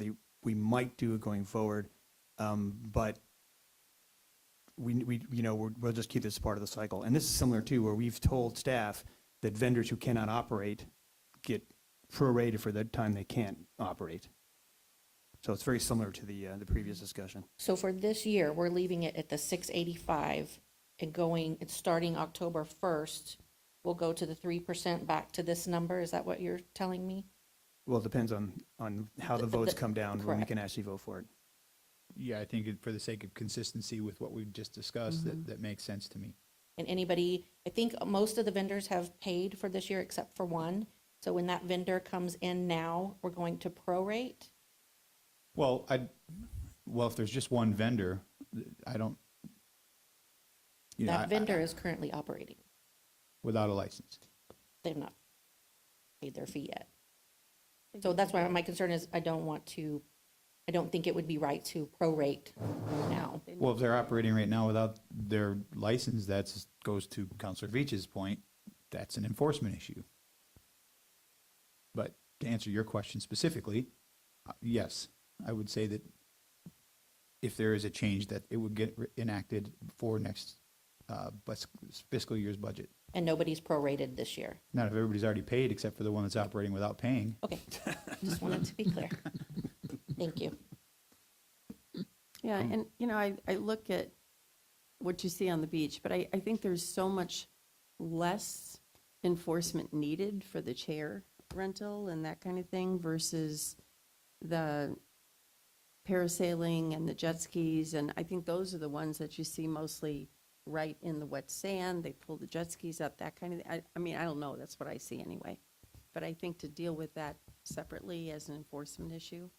[SPEAKER 7] we might do going forward, but we'll just keep this part of the cycle. And this is similar too, where we've told staff that vendors who cannot operate get prorated for the time they can't operate. So it's very similar to the previous discussion.
[SPEAKER 3] So for this year, we're leaving it at the 685 and starting October 1st, we'll go to the 3% back to this number. Is that what you're telling me?
[SPEAKER 7] Well, it depends on how the votes come down when we
[SPEAKER 3] Correct.
[SPEAKER 7] can actually vote for it.
[SPEAKER 1] Yeah, I think for the sake of consistency with what we've just discussed, that makes sense to me.
[SPEAKER 3] And I think most of the vendors have paid for this year except for one. So when that vendor comes in now, we're going to prorate.
[SPEAKER 1] Well, if there's just one vendor, I don't,
[SPEAKER 3] That vendor is currently operating.
[SPEAKER 1] without a license.
[SPEAKER 3] They've not paid their fee yet. So that's why my concern is I don't think it would be right to prorate now.
[SPEAKER 1] Well, if they're operating right now without their license, goes to Counselor Veach's point, that's an enforcement issue. But to answer your question specifically, yes, I would say that if there is a change, that it would get enacted for next fiscal year's budget.
[SPEAKER 3] And nobody's prorated this year.
[SPEAKER 1] Not if everybody's already paid, except for the one that's operating without paying.
[SPEAKER 3] Okay, just wanted to be clear. Thank you.
[SPEAKER 4] Yeah, and, I look at what you see on the beach, but I think there's so much less enforcement needed for the chair rental and that kind of thing versus the parasailing and the jet skis, and I think those are the ones that you see mostly right in the wet sand. They pull the jet skis up, that kind of thing. I mean, I don't know, that's what I see anyway. But I think to deal with that separately as an enforcement issue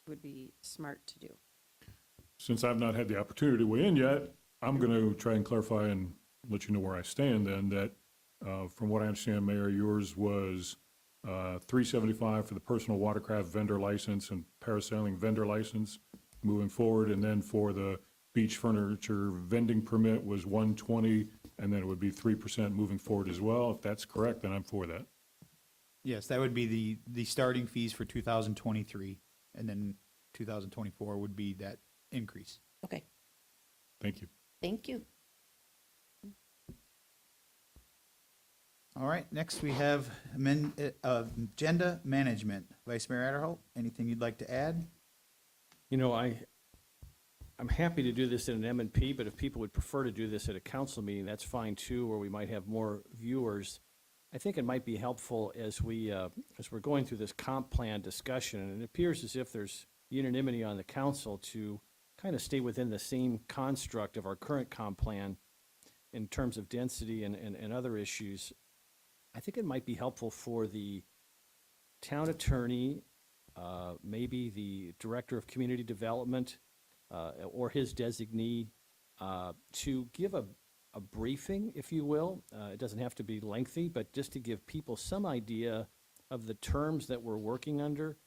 [SPEAKER 4] would be smart to do.
[SPEAKER 6] Since I've not had the opportunity to weigh in yet, I'm going to try and clarify and let you know where I stand then, that from what I understand, Mayor, yours was $375 for the personal watercraft vendor license and parasailing vendor license moving forward, and then for the beach furniture vending permit was $120, and then it would be 3% moving forward as well. If that's correct, then I'm for that.
[SPEAKER 1] Yes, that would be the starting fees for 2023, and then 2024 would be that increase.
[SPEAKER 3] Okay,
[SPEAKER 6] Thank you.
[SPEAKER 3] thank you.
[SPEAKER 1] All right, next we have agenda management. Vice Mayor Adderholt, anything you'd like to add?
[SPEAKER 8] I'm happy to do this in an M&P, but if people would prefer to do this at a council meeting, that's fine too, where we might have more viewers. I think it might be helpful as we're going through this comp plan discussion, and it appears as if there's unanimity on the council to kind of stay within the same construct of our current comp plan in terms of density and other issues. I think it might be helpful for the town attorney, maybe the director of community development, or his designee, to give a briefing, if you will. It doesn't have to be lengthy, but just to give people some idea of the terms that we're working under.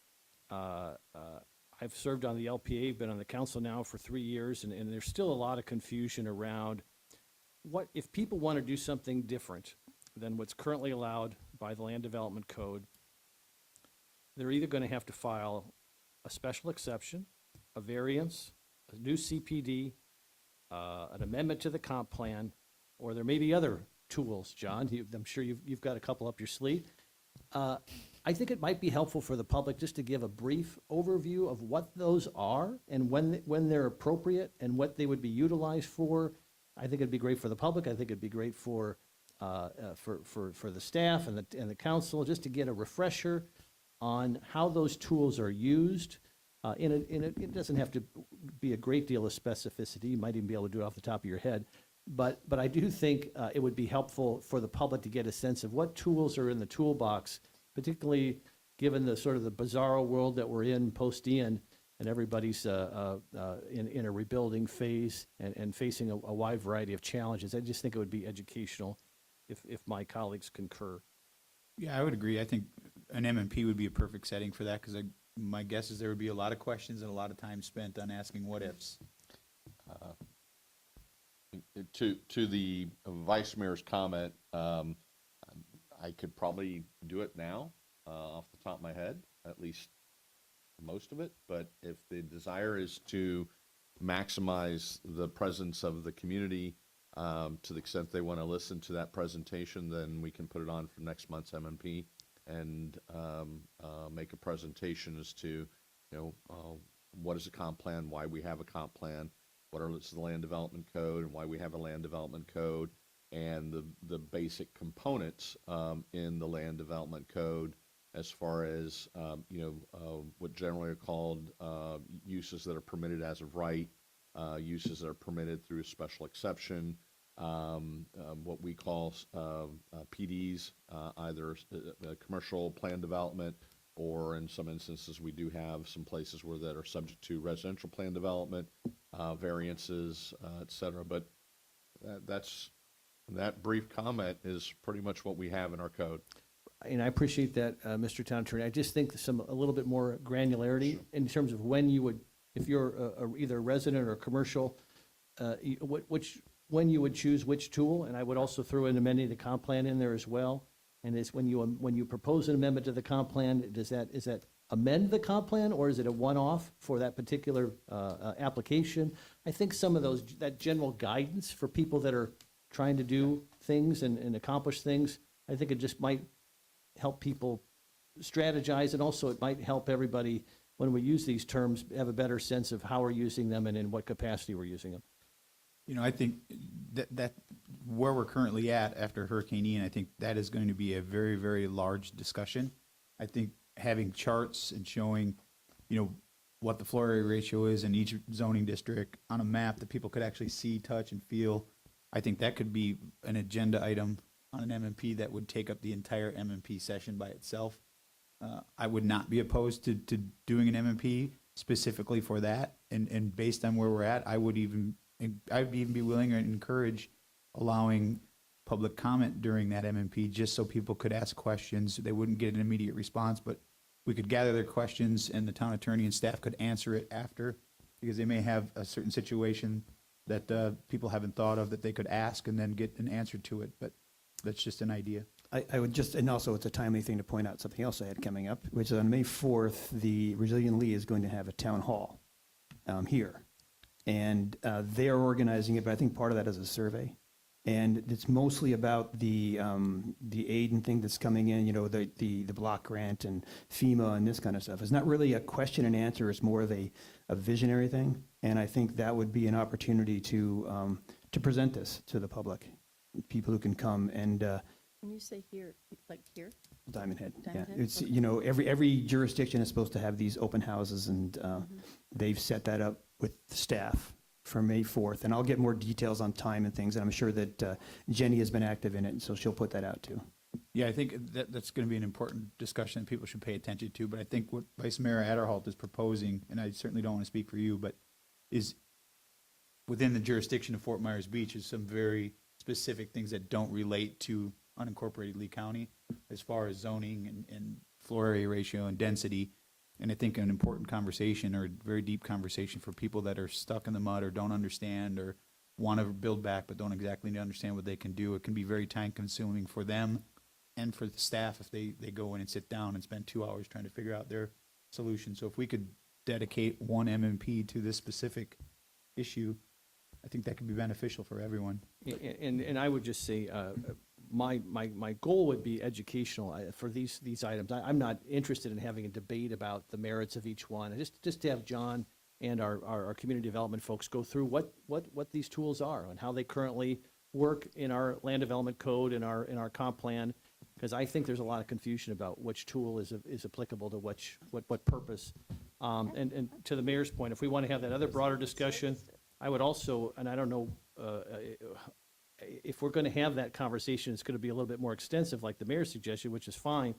[SPEAKER 8] I've served on the LPA, been on the council now for 3 years, and there's still a lot of confusion around what, if people want to do something different than what's currently allowed by the Land Development Code, they're either going to have to file a special exception, a variance, a new CPD, an amendment to the comp plan, or there may be other tools, John. I'm sure you've got a couple up your sleeve. I think it might be helpful for the public just to give a brief overview of what those are and when they're appropriate and what they would be utilized for. I think it'd be great for the public. I think it'd be great for the staff and the council, just to get a refresher on how those tools are used. It doesn't have to be a great deal of specificity. You might even be able to do it off the top of your head. But I do think it would be helpful for the public to get a sense of what tools are in the toolbox, particularly given the sort of the bizarro world that we're in post-Ian, and everybody's in a rebuilding phase and facing a wide variety of challenges. I just think it would be educational if my colleagues concur.
[SPEAKER 1] Yeah, I would agree. I think an MMP would be a perfect setting for that, because my guess is there would be a lot of questions and a lot of time spent on asking what-ifs.
[SPEAKER 5] To the vice mayor's comment, I could probably do it now, off the top of my head, at least most of it. But if the desire is to maximize the presence of the community, to the extent they want to listen to that presentation, then we can put it on for next month's MMP and make a presentation as to, what is a comp plan, why we have a comp plan, what is the land development code, and why we have a land development code, and the basic components in the land development code as far as, what generally are called uses that are permitted as of right, uses that are permitted through a special exception, what we call PDs, either commercial plan development, or in some instances, we do have some places where that are subject to residential plan development, variances, et cetera. But that brief comment is pretty much what we have in our code.
[SPEAKER 8] And I appreciate that, Mr. Town Attorney. I just think a little bit more granularity in terms of when you would, if you're either a resident or commercial, when you would choose which tool. And I would also throw in amending the comp plan in there as well. And it's when you propose an amendment to the comp plan, is that amend the comp plan, or is it a one-off for that particular application? I think some of that general guidance for people that are trying to do things and accomplish things, I think it just might help people strategize, and also it might help everybody, when we use these terms, have a better sense of how we're using them and in what capacity we're using them.
[SPEAKER 1] I think that where we're currently at after Hurricane Ian, I think that is going to be a very, very large discussion. I think having charts and showing, what the floor area ratio is in each zoning district on a map that people could actually see, touch, and feel, I think that could be an agenda item on an MMP that would take up the entire MMP session by itself. I would not be opposed to doing an MMP specifically for that, and based on where we're at, I'd even be willing to encourage allowing public comment during that MMP, just so people could ask questions. They wouldn't get an immediate response, but we could gather their questions and the town attorney and staff could answer it after, because they may have a certain situation that people haven't thought of that they could ask and then get an answer to it. But that's just an idea.
[SPEAKER 7] I would just, and also it's a timely thing to point out something else I had coming up, which is on May 4th, the Resilient Lee is going to have a town hall here. And they're organizing it, but I think part of that is a survey. And it's mostly about the aid and thing that's coming in, the block grant and FEMA and this kind of stuff. It's not really a question and answer, it's more of a visionary thing. And I think that would be an opportunity to present this to the public, people who can come and
[SPEAKER 4] When you say here, like here?
[SPEAKER 7] Diamond Head.
[SPEAKER 4] Diamond
[SPEAKER 7] Yeah,
[SPEAKER 4] Head?
[SPEAKER 7] it's,
[SPEAKER 4] Okay.
[SPEAKER 7] every jurisdiction is supposed to have these open houses, and they've set that up with the staff for May 4th. And I'll get more details on time and things, and I'm sure that Jenny has been active in it, and so she'll put that out too.
[SPEAKER 1] Yeah, I think that's going to be an important discussion that people should pay attention to. But I think what Vice Mayor Adderholt is proposing, and I certainly don't want to speak for you, but is within the jurisdiction of Fort Myers Beach is some very specific things that don't relate to unincorporated Lee County as far as zoning and floor area ratio and density. And I think an important conversation, or a very deep conversation for people that are stuck in the mud or don't understand or want to build back but don't exactly understand what they can do. It can be very time consuming for them and for the staff if they go in and sit down and spend 2 hours trying to figure out their solution. So if we could dedicate one MMP to this specific issue, I think that could be beneficial for everyone.
[SPEAKER 8] And I would just say, my goal would be educational for these items. I'm not interested in having a debate about the merits of each one. Just to have John and our community development folks go through what these tools are and how they currently work in our land development code, in our comp plan, because I think there's a lot of confusion about which tool is applicable to what purpose. And to the mayor's point, if we want to have that other broader discussion, I would also, and I don't know, if we're going to have that conversation, it's going to be a little bit more extensive, like the mayor suggested, which is fine.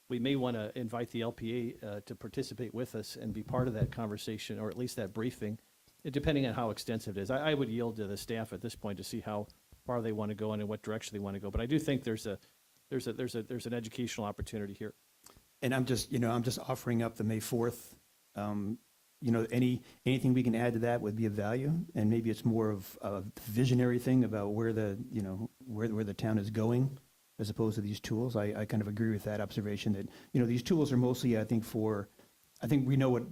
[SPEAKER 8] we may want to invite the LPA to participate with us and be part of that conversation, or at least that briefing, depending on how extensive it is. I would yield to the staff at this point to see how far they want to go and in what direction they want to go. But I do think there's an educational opportunity here.
[SPEAKER 7] And I'm just offering up the May 4th. Anything we can add to that would be of value, and maybe it's more of a visionary thing about where the town is going, as opposed to these tools. I kind of agree with that observation that, these tools are mostly, I think we know what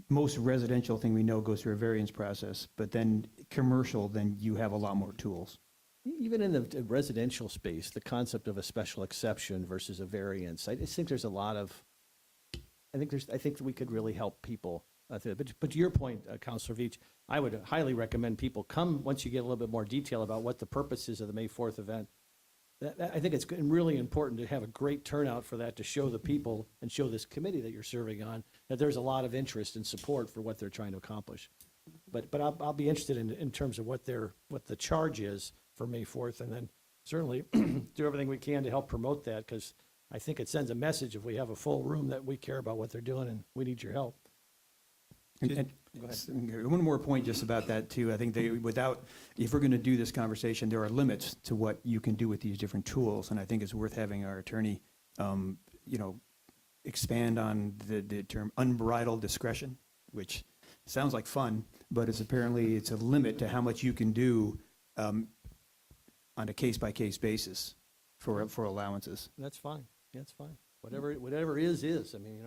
[SPEAKER 7] most residential thing we know goes through a variance process, but then commercial, then you have a lot more tools.
[SPEAKER 8] Even in the residential space, the concept of a special exception versus a variance, I just think there's a lot of, I think that we could really help people. But to your point, Councilor Veach, I would highly recommend people come once you get a little bit more detail about what the purpose is of the May 4th event. I think it's really important to have a great turnout for that, to show the people and show this committee that you're serving on that there's a lot of interest and support for what they're trying to accomplish. But I'll be interested in terms of what the charge is for May 4th, and then certainly do everything we can to help promote that, because I think it sends a message if we have a full room that we care about what they're doing and we need your help.
[SPEAKER 7] One more point just about that too. I think if we're going to do this conversation, there are limits to what you can do with these different tools, and I think it's worth having our attorney, expand on the term unbridled discretion, which sounds like fun, but it's a limit to how much you can do on a case-by-case basis for allowances.
[SPEAKER 8] That's fine. That's fine. Whatever is. I mean,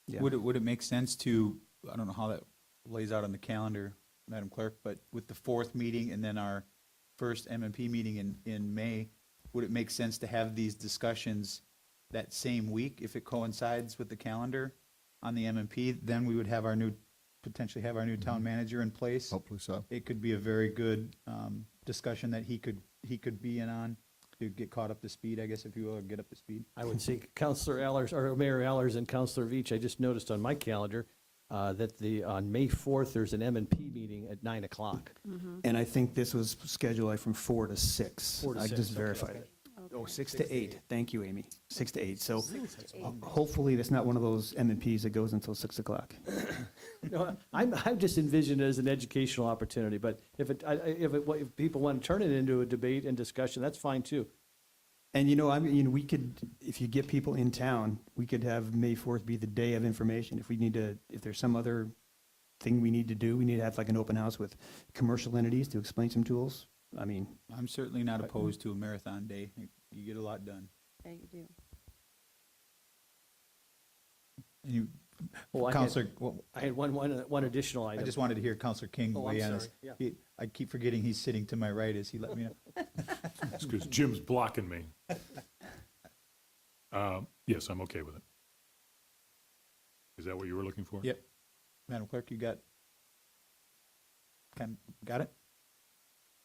[SPEAKER 7] Yeah.
[SPEAKER 1] Would it make sense to, I don't know how that lays out on the calendar, Madam Clerk, but with the 4th meeting and then our first M&P meeting in May, would it make sense to have these discussions that same week if it coincides with the calendar on the M&P? Then we would have potentially have our new town manager in place.
[SPEAKER 2] Hopefully so.
[SPEAKER 1] It could be a very good discussion that he could be in on to get caught up to speed, I guess, if you will, or get up to speed.
[SPEAKER 8] I would say Councilor Allers, or Mayor Allers and Councilor Veach, I just noticed on my calendar that on May 4th, there's an M&P meeting at 9 o'clock.
[SPEAKER 7] And I think this was scheduled from 4 to 6.
[SPEAKER 8] 4 to
[SPEAKER 7] I
[SPEAKER 8] 6,
[SPEAKER 7] just
[SPEAKER 8] okay.
[SPEAKER 7] verified it. Oh, 6 to 8. Thank you, Amy. 6 to 8. So hopefully that's not one of those M&Ps that goes until 6 o'clock.
[SPEAKER 8] No, I'm just envisioned it as an educational opportunity, but if people want to turn it into a debate and discussion, that's fine too.
[SPEAKER 7] And we could, if you get people in town, we could have May 4th be the day of information. If there's some other thing we need to do, we need to have like an open house with commercial entities to explain some tools. I mean,
[SPEAKER 1] I'm certainly not opposed to a marathon day. You get a lot done.
[SPEAKER 4] Yeah, you do.
[SPEAKER 1] And you,
[SPEAKER 8] Well, I
[SPEAKER 1] Counselor,
[SPEAKER 8] had one additional
[SPEAKER 1] I
[SPEAKER 8] item.
[SPEAKER 1] just wanted to hear Counselor King
[SPEAKER 8] Oh, I'm
[SPEAKER 1] weigh in.
[SPEAKER 8] sorry. Yeah.
[SPEAKER 1] I keep forgetting he's sitting to my right as he let me know.
[SPEAKER 6] It's because Jim's blocking me. Yes, I'm okay with it. Is that what you were looking for?
[SPEAKER 1] Yep. Madam Clerk, you got it?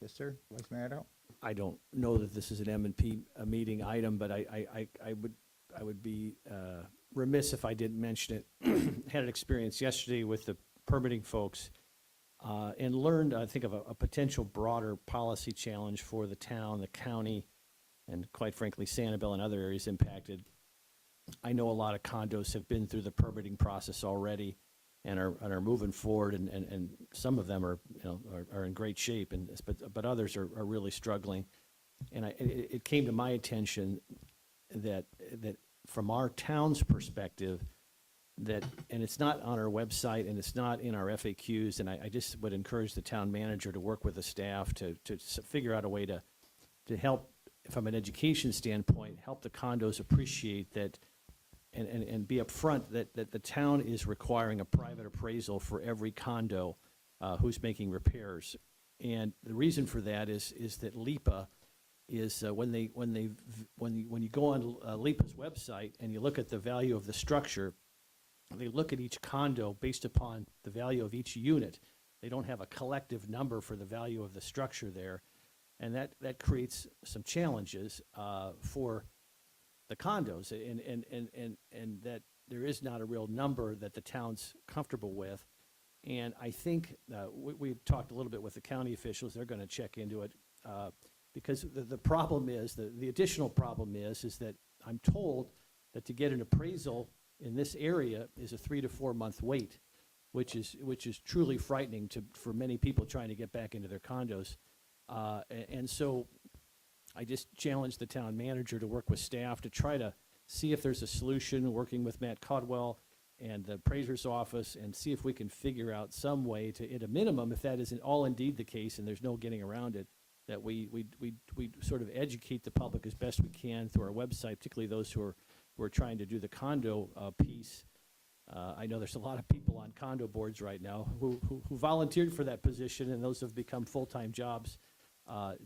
[SPEAKER 1] Yes, sir. Vice Mayor Addo?
[SPEAKER 8] I don't know that this is an M&P meeting item, but I would be remiss if I didn't mention it. Had an experience yesterday with the permitting folks and learned, I think, of a potential broader policy challenge for the town, the county, and quite frankly, Sanibel and other areas impacted. I know a lot of condos have been through the permitting process already and are moving forward, and some of them are in great shape, but others are really struggling. And it came to my attention that from our town's perspective, and it's not on our website and it's not in our FAQs, and I just would encourage the town manager to work with the staff to figure out a way to help, from an education standpoint, help the condos appreciate that and be upfront that the town is requiring a private appraisal for every condo who's making repairs. And the reason for that is that LIPA is when you go on LIPA's website and you look at the value of the structure, they look at each condo based upon the value of each unit. They don't have a collective number for the value of the structure there. And that creates some challenges for the condos, and that there is not a real number that the town's comfortable with. And I think we talked a little bit with the county officials. They're going to check into it because the problem is, the additional problem is that I'm told that to get an appraisal in this area is a 3 to 4 month wait, which is truly frightening for many people trying to get back into their condos. And so I just challenged the town manager to work with staff to try to see if there's a solution, working with Matt Codwell and the appraiser's office, and see if we can figure out some way to, at a minimum, if that isn't all indeed the case and there's no getting around it, that we sort of educate the public as best we can through our website, particularly those who are trying to do the condo piece. I know there's a lot of people on condo boards right now who volunteered for that position, and those have become full-time jobs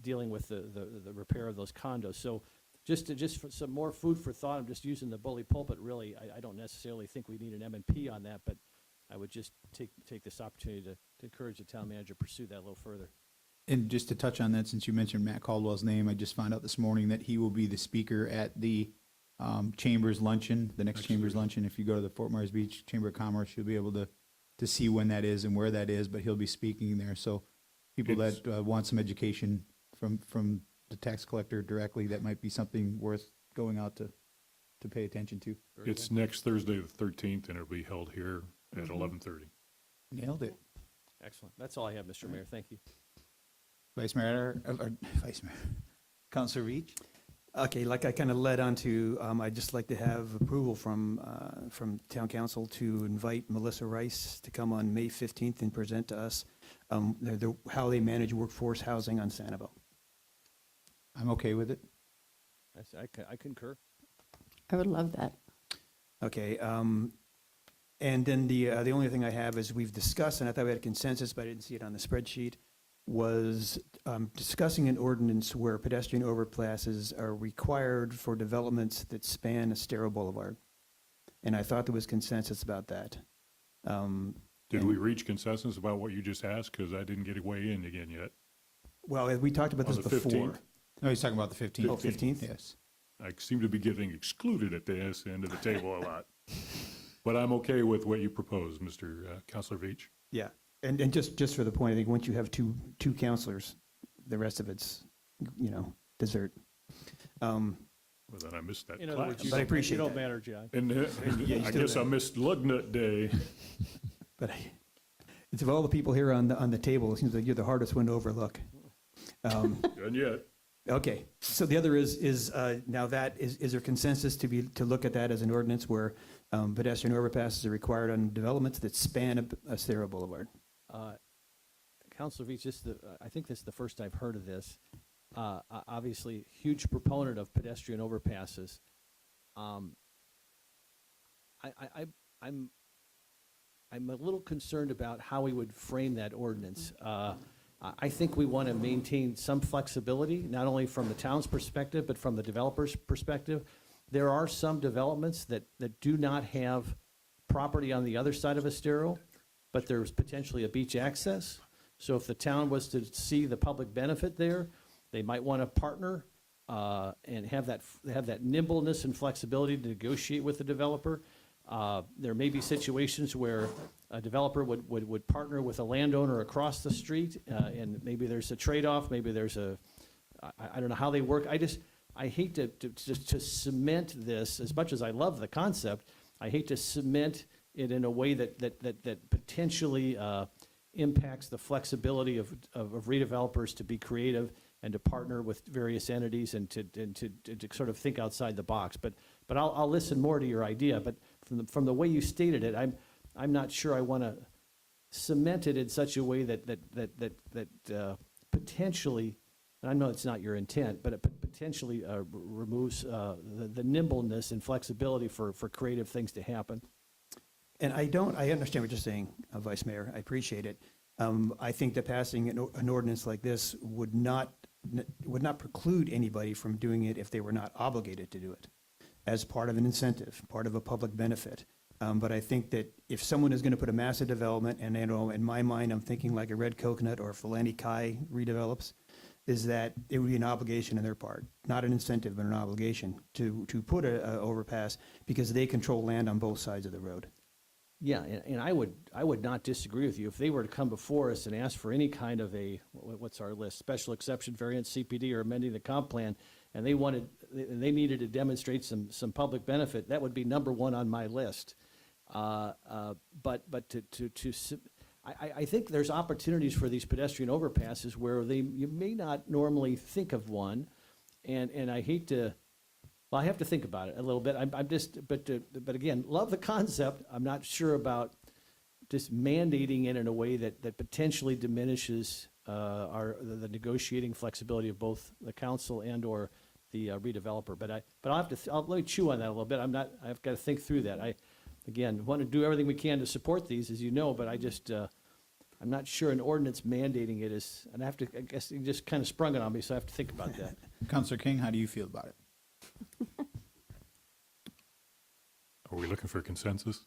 [SPEAKER 8] dealing with the repair of those condos. So just for some more food for thought, I'm just using the bully pulpit, really. I don't necessarily think we need an M&P on that, but I would just take this opportunity to encourage the town manager to pursue that a little further.
[SPEAKER 1] And just to touch on that, since you mentioned Matt Caldwell's name, I just found out this morning that he will be the speaker at the Chambers Luncheon, the next Chambers Luncheon. If you go to the Fort Myers Beach Chamber of Commerce, you'll be able to see when that is and where that is, but he'll be speaking there. So people that want some education from the tax collector directly, that might be something worth going out to pay attention to.
[SPEAKER 6] It's next Thursday, the 13th, and it'll be held here at 11:30.
[SPEAKER 1] Nailed it.
[SPEAKER 8] Excellent. That's all I have, Mr. Mayor. Thank you.
[SPEAKER 1] Vice Mayor, Vice Mayor, Councilor Reach?
[SPEAKER 7] Okay, like I kind of led on to, I'd just like to have approval from town council to invite Melissa Rice to come on May 15th and present to us how they manage workforce housing on Sanibel.
[SPEAKER 1] I'm okay with it.
[SPEAKER 8] I concur.
[SPEAKER 4] I would love that.
[SPEAKER 7] Okay, and then the only thing I have is we've discussed, and I thought we had a consensus, but I didn't see it on the spreadsheet, was discussing an ordinance where pedestrian overpasses are required for developments that span Estero Boulevard. And I thought there was consensus about that.
[SPEAKER 6] Did we reach consensus about what you just asked? Because I didn't get way in again yet.
[SPEAKER 7] Well, we talked about
[SPEAKER 6] On
[SPEAKER 7] this
[SPEAKER 6] the
[SPEAKER 7] before.
[SPEAKER 6] 15th?
[SPEAKER 1] No, he's talking about the 15th.
[SPEAKER 7] Oh, 15th?
[SPEAKER 1] Yes.
[SPEAKER 6] I seem to be getting excluded at the end of the table a lot. But I'm okay with what you proposed, Mr. Counselor Veach.
[SPEAKER 7] Yeah, and just for the point, I think once you have two counselors, the rest of it's, dessert.
[SPEAKER 6] Well, then I missed that
[SPEAKER 8] In other words,
[SPEAKER 6] class.
[SPEAKER 8] you
[SPEAKER 7] But I
[SPEAKER 8] don't-
[SPEAKER 7] appreciate
[SPEAKER 8] You don't
[SPEAKER 7] that.
[SPEAKER 8] matter, John.
[SPEAKER 6] And
[SPEAKER 7] you
[SPEAKER 6] I
[SPEAKER 7] still
[SPEAKER 6] guess I
[SPEAKER 7] do.
[SPEAKER 6] missed Lug Nut Day.
[SPEAKER 7] But it's of all the people here on the table, it seems like you're the hardest one to overlook.
[SPEAKER 6] And yet,
[SPEAKER 7] Okay, so the other is now that, is there consensus to look at that as an ordinance where pedestrian overpasses are required on developments that span Estero Boulevard?
[SPEAKER 8] Counselor Veach, I think this is the first I've heard of this. Obviously, huge proponent of pedestrian overpasses. I'm a little concerned about how we would frame that ordinance. I think we want to maintain some flexibility, not only from the town's perspective, but from the developer's perspective. There are some developments that do not have property on the other side of Estero, but there's potentially a beach access. So if the town was to see the public benefit there, they might want to partner and have that nimbleness and flexibility to negotiate with the developer. There may be situations where a developer would partner with a landowner across the street, and maybe there's a trade-off, maybe there's I don't know how they work. I hate to cement this, as much as I love the concept, I hate to cement it in a way that potentially impacts the flexibility of redevelopers to be creative and to partner with various entities and to sort of think outside the box. But I'll listen more to your idea. But from the way you stated it, I'm not sure I want to cement it in such a way that potentially, and I know it's not your intent, but it potentially removes the nimbleness and flexibility for creative things to happen.
[SPEAKER 7] And I understand what you're saying, Vice Mayor, I appreciate it. I think that passing an ordinance like this would not preclude anybody from doing it if they were not obligated to do it, as part of an incentive, part of a public benefit. But I think that if someone is going to put a massive development, and in my mind, I'm thinking like a Red Coconut or Fulani Kai redevelops, is that it would be an obligation on their part, not an incentive, but an obligation to put a overpass because they control land on both sides of the road.
[SPEAKER 8] Yeah, and I would not disagree with you. If they were to come before us and ask for any kind of what's our list, special exception, variance, CPD, or amending the comp plan, and they wanted they needed to demonstrate some public benefit, that would be number one on my list. But I think there's opportunities for these pedestrian overpasses where you may not normally think of one, and I hate to, well, I have to think about it a little bit. But again, love the concept. I'm not sure about just mandating it in a way that potentially diminishes the negotiating flexibility of both the council and or the redeveloper. But let me chew on that a little bit. I've got to think through that. Again, want to do everything we can to support these, as you know, but I'm not sure an ordinance mandating it is, and I guess you just kind of sprung it on me, so I have to think about that.
[SPEAKER 1] Counselor King, how do you feel about it?
[SPEAKER 6] Are we looking for consensus?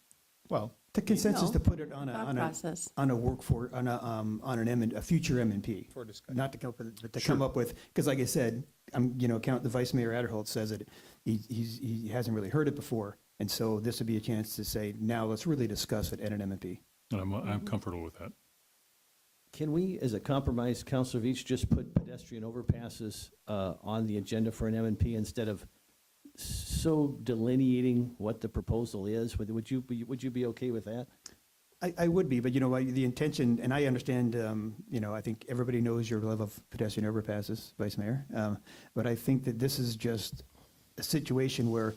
[SPEAKER 1] Well,
[SPEAKER 7] The consensus
[SPEAKER 4] No.
[SPEAKER 7] to put it on
[SPEAKER 4] Thought process.
[SPEAKER 7] a workforce, on a future M&P.
[SPEAKER 1] For discussion.
[SPEAKER 7] Not to come up with, but to come up with, because like I said, the Vice Mayor Adderholt says that he hasn't really heard it before. And so this would be a chance to say, now let's really discuss it at an M&P.
[SPEAKER 6] And I'm comfortable with that.
[SPEAKER 8] Can we, as a compromise, Councilor Veach, just put pedestrian overpasses on the agenda for an M&P instead of so delineating what the proposal is? Would you be okay with that?
[SPEAKER 7] I would be, but the intention, and I understand, I think everybody knows your love of pedestrian overpasses, Vice Mayor. But I think that this is just a situation where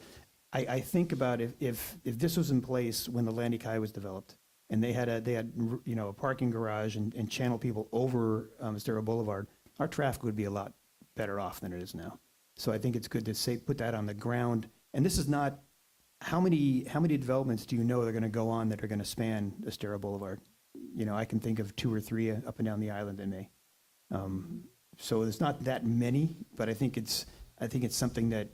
[SPEAKER 7] I think about if this was in place when the Landy Kai was developed, and they had a parking garage and channel people over Estero Boulevard, our traffic would be a lot better off than it is now. So I think it's good to put that on the ground. And this is not, how many developments do you know are going to go on that are going to span Estero Boulevard? I can think of 2 or 3 up and down the island in May. So it's not that many, but I think it's something that,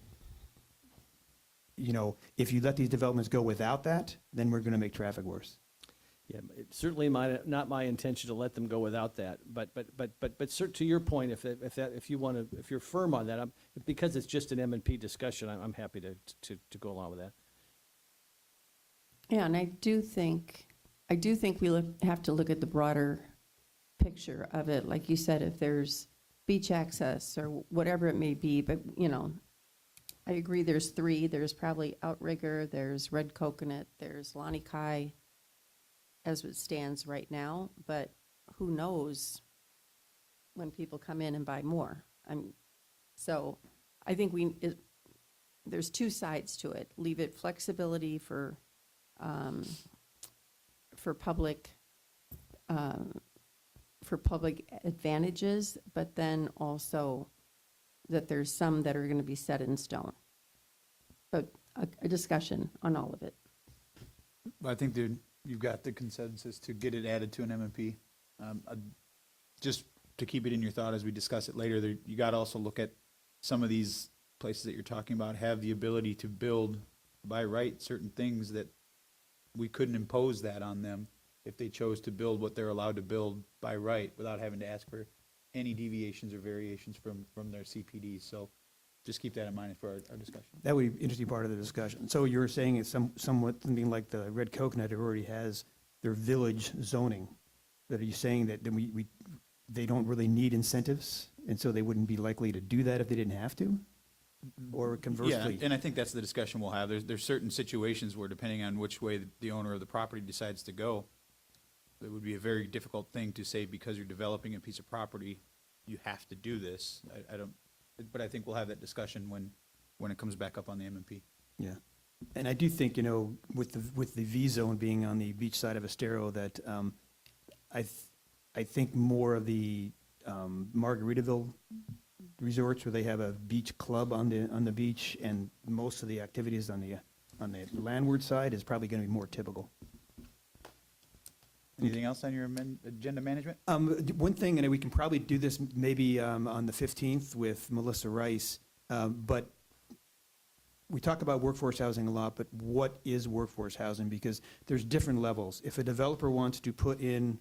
[SPEAKER 7] if you let these developments go without that, then we're going to make traffic worse.
[SPEAKER 8] Yeah, it's certainly not my intention to let them go without that. But to your point, if you're firm on that, because it's just an M&P discussion, I'm happy to go along with that.
[SPEAKER 4] Yeah, and I do think we have to look at the broader picture of it. Like you said, if there's beach access or whatever it may be, but, I agree there's 3. There's probably Outrigger, there's Red Coconut, there's Lani Kai as it stands right now, but who knows when people come in and buy more. So I think there's 2 sides to it. Leave it flexibility for public advantages, but then also that there's some that are going to be set in stone. But a discussion on all of it.
[SPEAKER 1] I think you've got the consensus to get it added to an MMP. Just to keep it in your thought as we discuss it later, you got to also look at some of these places that you're talking about have the ability to build by right certain things that we couldn't impose that on them if they chose to build what they're allowed to build by right without having to ask for any deviations or variations from their CPDs. So just keep that in mind for our discussion.
[SPEAKER 7] That would be an interesting part of the discussion. So you're saying it's somewhat something like the Red Coconut, who already has their village zoning. That are you saying that then they don't really need incentives, and so they wouldn't be likely to do that if they didn't have to? Or conversely?
[SPEAKER 1] Yeah, and I think that's the discussion we'll have. There's certain situations where depending on which way the owner of the property decides to go, it would be a very difficult thing to say because you're developing a piece of property, you have to do this. But I think we'll have that discussion when it comes back up on the MMP.
[SPEAKER 7] Yeah. And I do think, with the V zone being on the beach side of Estero, that I think more of the Margaritaville resorts where they have a beach club on the beach, and most of the activities on the landward side is probably going to be more typical.
[SPEAKER 1] Anything else on your agenda management?
[SPEAKER 7] One thing, and we can probably do this maybe on the 15th with Melissa Rice, but we talk about workforce housing a lot, but what is workforce housing? Because there's different levels. If a developer wants to put in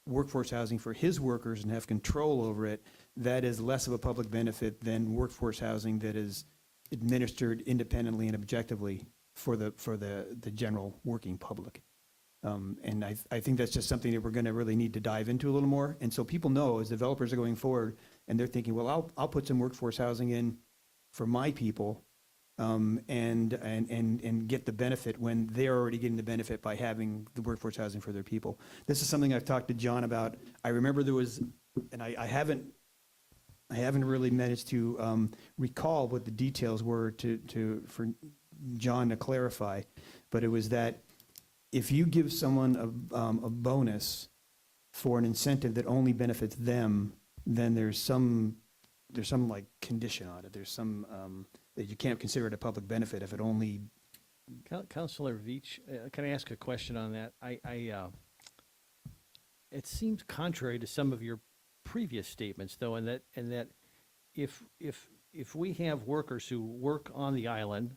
[SPEAKER 7] workforce housing for his workers and have control over it, that is less of a public benefit than workforce housing that is administered independently and objectively for the general working public. And I think that's just something that we're going to really need to dive into a little more. And so people know, as developers are going forward and they're thinking, well, I'll put some workforce housing in for my people, and get the benefit when they're already getting the benefit by having the workforce housing for their people. This is something I've talked to John about. I remember there was, and I haven't really managed to recall what the details were for John to clarify, but it was that if you give someone a bonus for an incentive that only benefits them, then there's some like condition on it. There's some that you can't consider it a public benefit if it only.
[SPEAKER 8] Counselor Veach, can I ask a question on that? It seems contrary to some of your previous statements, though, in that if we have workers who work on the island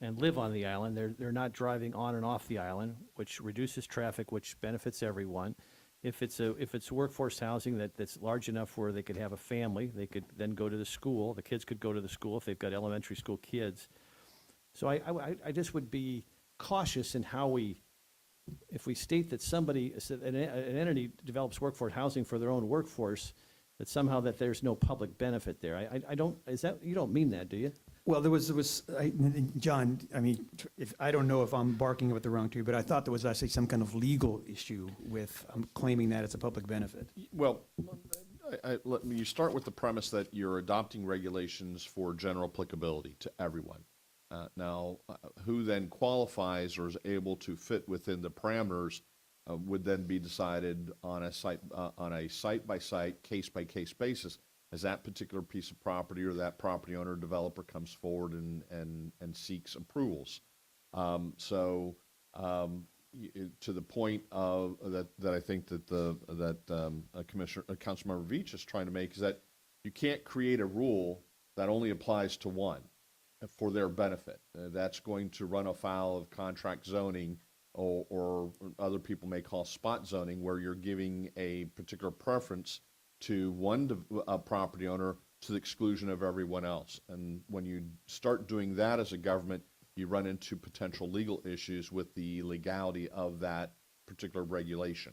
[SPEAKER 8] and live on the island, they're not driving on and off the island, which reduces traffic, which benefits everyone. If it's workforce housing that's large enough where they could have a family, they could then go to the school. The kids could go to the school if they've got elementary school kids. So I just would be cautious in how if we state that an entity develops workforce housing for their own workforce, that somehow that there's no public benefit there. I don't, you don't mean that, do you?
[SPEAKER 7] Well, John, I mean, I don't know if I'm barking up at the wrong tree, but I thought there was actually some kind of legal issue with claiming that it's a public benefit.
[SPEAKER 5] Well, you start with the premise that you're adopting regulations for general applicability to everyone. Now, who then qualifies or is able to fit within the parameters would then be decided on a site-by-site, case-by-case basis, as that particular piece of property or that property owner or developer comes forward and seeks approvals. To the point of that I think that Councilmember Veach is trying to make is that you can't create a rule that only applies to one for their benefit. That's going to run afoul of contract zoning or other people may call spot zoning, where you're giving a particular preference to one property owner to the exclusion of everyone else. And when you start doing that as a government, you run into potential legal issues with the legality of that particular regulation.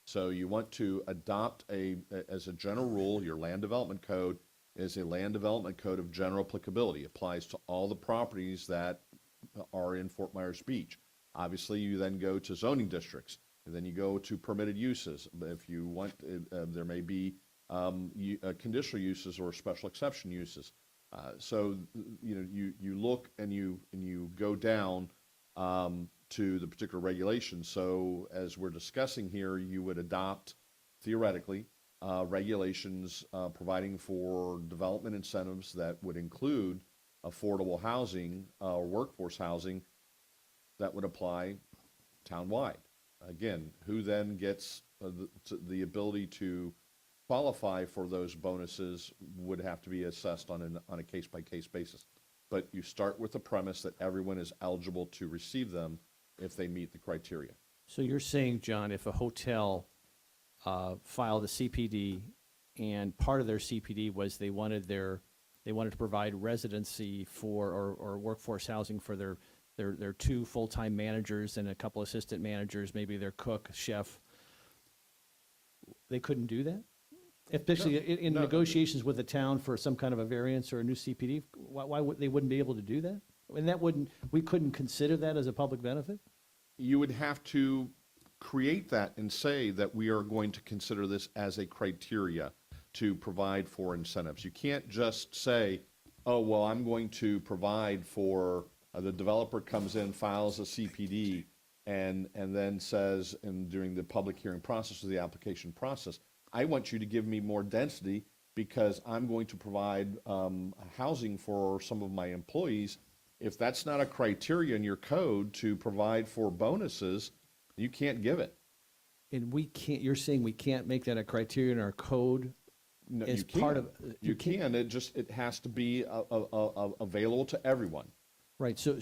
[SPEAKER 5] So you want to adopt as a general rule, your land development code is a land development code of general applicability. It applies to all the properties that are in Fort Myers Beach. Obviously, you then go to zoning districts, and then you go to permitted uses. If you want, there may be conditional uses or special exception uses. So you look and you go down to the particular regulations. So as we're discussing here, you would adopt theoretically regulations providing for development incentives that would include affordable housing or workforce housing that would apply townwide. Again, who then gets the ability to qualify for those bonuses would have to be assessed on a case-by-case basis. But you start with the premise that everyone is eligible to receive them if they meet the criteria.
[SPEAKER 8] So you're saying, John, if a hotel filed a CPD and part of their CPD was they wanted to provide residency for or workforce housing for their two full-time managers and a couple assistant managers, maybe their cook, chef, they couldn't do that? Especially in negotiations with the town for some kind of a variance or a new CPD, why they wouldn't be able to do that? And we couldn't consider that as a public benefit?
[SPEAKER 5] You would have to create that and say that we are going to consider this as a criteria to provide for incentives. You can't just say, oh, well, I'm going to provide for, the developer comes in, files a CPD, and then says, during the public hearing process or the application process, I want you to give me more density because I'm going to provide housing for some of my employees. If that's not a criteria in your code to provide for bonuses, you can't give it.
[SPEAKER 8] And you're saying we can't make that a criteria in our code?
[SPEAKER 5] No,
[SPEAKER 8] as
[SPEAKER 5] you can.
[SPEAKER 8] part of
[SPEAKER 5] You can. It has to be available to everyone.
[SPEAKER 8] Right, so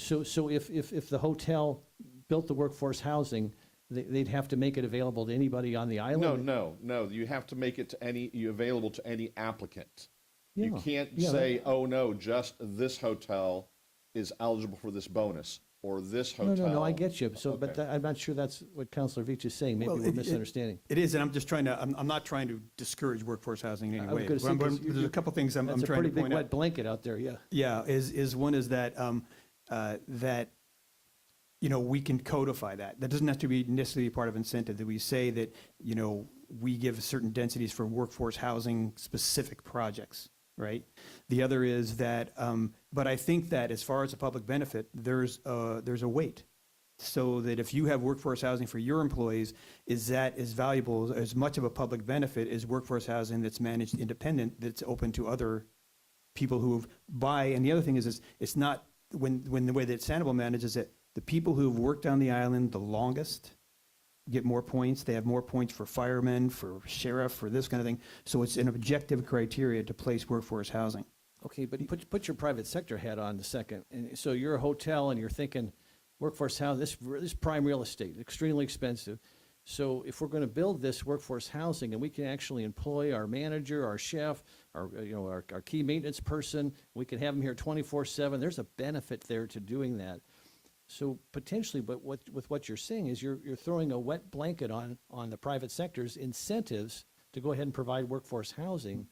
[SPEAKER 8] if the hotel built the workforce housing, they'd have to make it available to anybody on the island?
[SPEAKER 5] No. You have to make it available to any applicant. You
[SPEAKER 8] Yeah.
[SPEAKER 5] can't
[SPEAKER 8] Yeah,
[SPEAKER 5] say, oh, no, just this hotel is eligible for this bonus. or this
[SPEAKER 8] No,
[SPEAKER 5] hotel?
[SPEAKER 8] no, I get you. So, but
[SPEAKER 5] Okay.
[SPEAKER 8] I'm not sure that's what Counselor Veach is saying. Maybe
[SPEAKER 7] Well,
[SPEAKER 8] we're misunderstanding.
[SPEAKER 7] It is, and I'm just trying to, I'm not trying to discourage workforce housing in
[SPEAKER 8] I
[SPEAKER 7] any
[SPEAKER 8] was
[SPEAKER 7] way.
[SPEAKER 8] gonna say,
[SPEAKER 7] But
[SPEAKER 8] 'cause
[SPEAKER 7] there's a couple things I'm
[SPEAKER 8] That's a
[SPEAKER 7] trying
[SPEAKER 8] pretty
[SPEAKER 7] to
[SPEAKER 8] big
[SPEAKER 7] point out.
[SPEAKER 8] wet blanket out there, yeah.
[SPEAKER 7] Yeah, one is that, that, you know, we can codify that. That doesn't have to be necessarily part of incentive, that we say that, you know, we give certain densities for workforce housing specific projects, right? The other is that, but I think that as far as a public benefit, there's a weight. So that if you have workforce housing for your employees, is that as valuable, as much of a public benefit as workforce housing that's managed independent, that's open to other people who buy? And the other thing is it's not, when the way that Sanibel manages it, the people who have worked on the island the longest get more points. They have more points for firemen, for sheriff, for this kind of thing. So it's an objective criteria to place workforce housing.
[SPEAKER 8] Okay, but put your private sector hat on the second. And so you're a hotel and you're thinking workforce housing, this prime real estate, extremely expensive. So if we're going to build this workforce housing and we can actually employ our manager, our chef, our key maintenance person, we can have them here 24/7. There's a benefit there to doing that. So potentially, but with what you're saying is you're throwing a wet blanket on the private sector's incentives to go ahead and provide workforce housing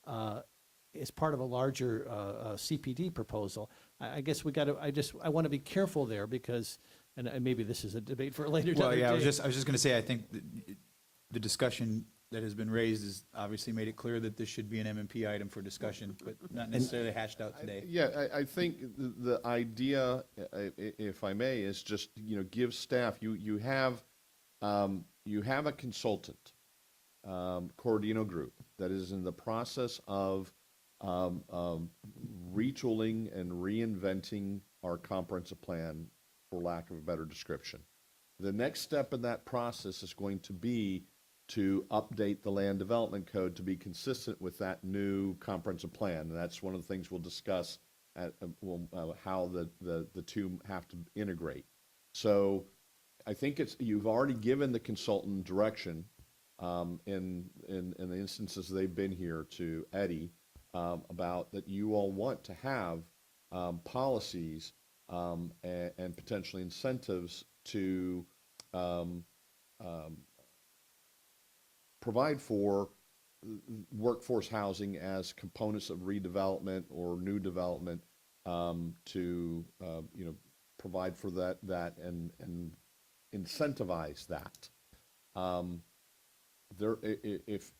[SPEAKER 8] as part of a larger CPD proposal. I guess I want to be careful there because, and maybe this is a debate for a later time.
[SPEAKER 1] Well, yeah, I was just going to say, I think the discussion that has been raised has obviously made it clear that this should be an M&P item for discussion, but not necessarily hashed out today.
[SPEAKER 5] Yeah, I think the idea, if I may, is just, give staff, you have a consultant, Cordino Group, that is in the process of retooling and reinventing our comprehensive plan, for lack of a better description. The next step in that process is going to be to update the land development code to be consistent with that new comprehensive plan. And that's one of the things we'll discuss at how the two have to integrate. So I think you've already given the consultant direction in the instances they've been here to Eddie about that you all want to have policies and potentially incentives to provide for workforce housing as components of redevelopment or new development to provide for that and incentivize that.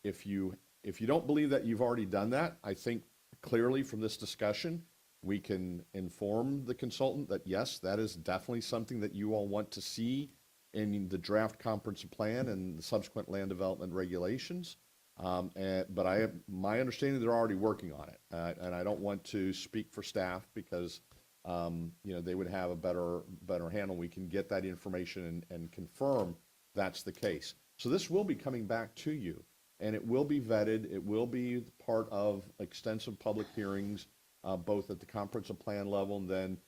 [SPEAKER 5] If you don't believe that you've already done that, I think clearly from this discussion we can inform the consultant that yes, that is definitely something that you all want to see in the draft comprehensive plan and the subsequent land development regulations. But my understanding they're already working on it, and I don't want to speak for staff because they would have a better handle. We can get that information and confirm that's the case. So this will be coming back to you, and it will be vetted. It will be part of extensive public hearings, both at the comprehensive plan level and then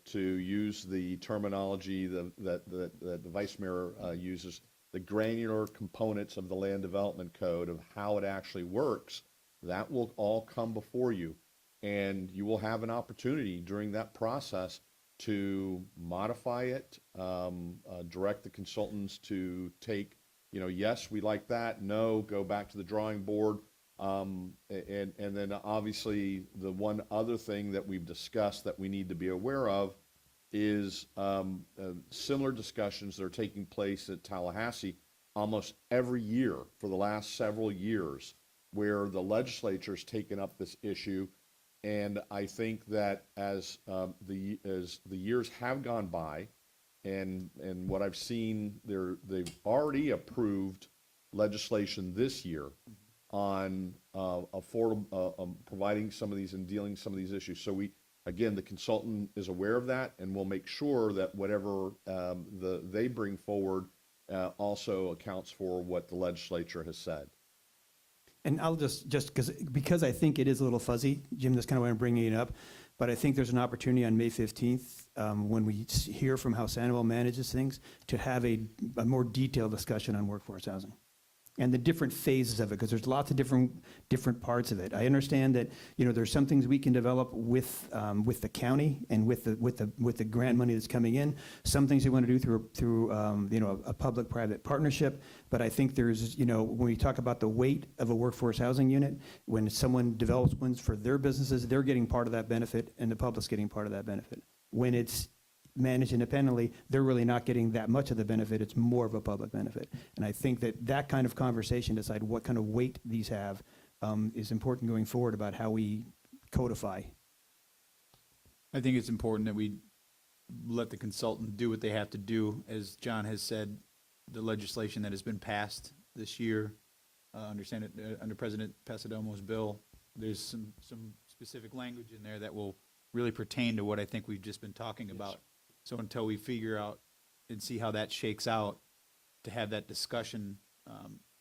[SPEAKER 5] to use the terminology that the Vice Mayor uses, the granular components of the land development code of how it actually works. That will all come before you, and you will have an opportunity during that process to modify it, direct the consultants to take, yes, we like that, no, go back to the drawing board. And then obviously the one other thing that we've discussed that we need to be aware of is similar discussions that are taking place at Tallahassee almost every year for the last several years, where the legislature's taken up this issue. And I think that as the years have gone by, and what I've seen, they've already approved legislation this year on providing some of these and dealing with some of these issues. So again, the consultant is aware of that, and we'll make sure that whatever they bring forward also accounts for what the legislature has said.
[SPEAKER 7] And I'll just because I think it is a little fuzzy, Jim, that's kind of why I'm bringing it up, but I think there's an opportunity on May 15th, when we hear from how Sanibel manages things, to have a more detailed discussion on workforce housing. and the different phases of it, because there's lots of different parts of it. I understand that, there's some things we can develop with the county and with the grant money that's coming in. Some things we want to do through a public-private partnership. But I think there's, when we talk about the weight of a workforce housing unit, when someone develops ones for their businesses, they're getting part of that benefit, and the public's getting part of that benefit. When it's managed independently, they're really not getting that much of the benefit. It's more of a public benefit. And I think that kind of conversation, decide what kind of weight these have, is important going forward about how we codify.
[SPEAKER 1] I think it's important that we let the consultant do what they have to do. As John has said, the legislation that has been passed this year, under President Pasadomo's bill, there's some specific language in there that will really pertain to what I think we've just been talking about. So until we figure out and see how that shakes out, to have that discussion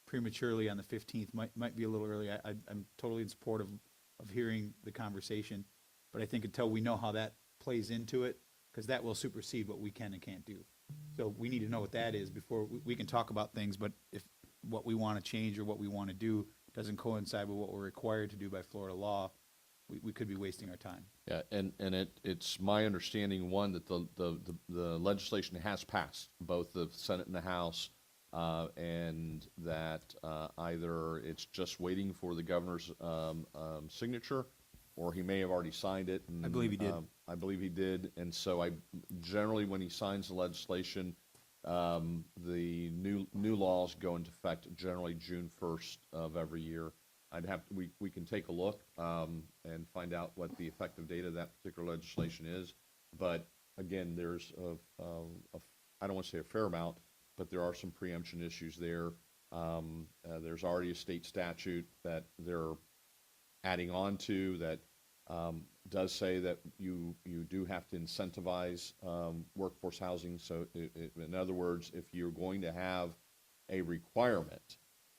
[SPEAKER 1] prematurely on the 15th might be a little early. I'm totally in support of hearing the conversation, but I think until we know how that plays into it, because that will supersede what we can and can't do. So we need to know what that is before we can talk about things, but if what we want to change or what we want to do doesn't coincide with what we're required to do by Florida law, we could be wasting our time.
[SPEAKER 5] Yeah, and it's my understanding, one, that the legislation has passed, both the Senate and the House, and that either it's just waiting for the governor's signature, or he may have already signed it. And,
[SPEAKER 1] I believe he did.
[SPEAKER 5] I believe he did, and so generally when he signs the legislation, the new laws go into effect generally June 1st of every year. We can take a look and find out what the effective date of that particular legislation is. But again, there's I don't want to say a fair amount, but there are some preemption issues there. There's already a state statute that they're adding on to that does say that you do have to incentivize workforce housing. So in other words, if you're going to have a requirement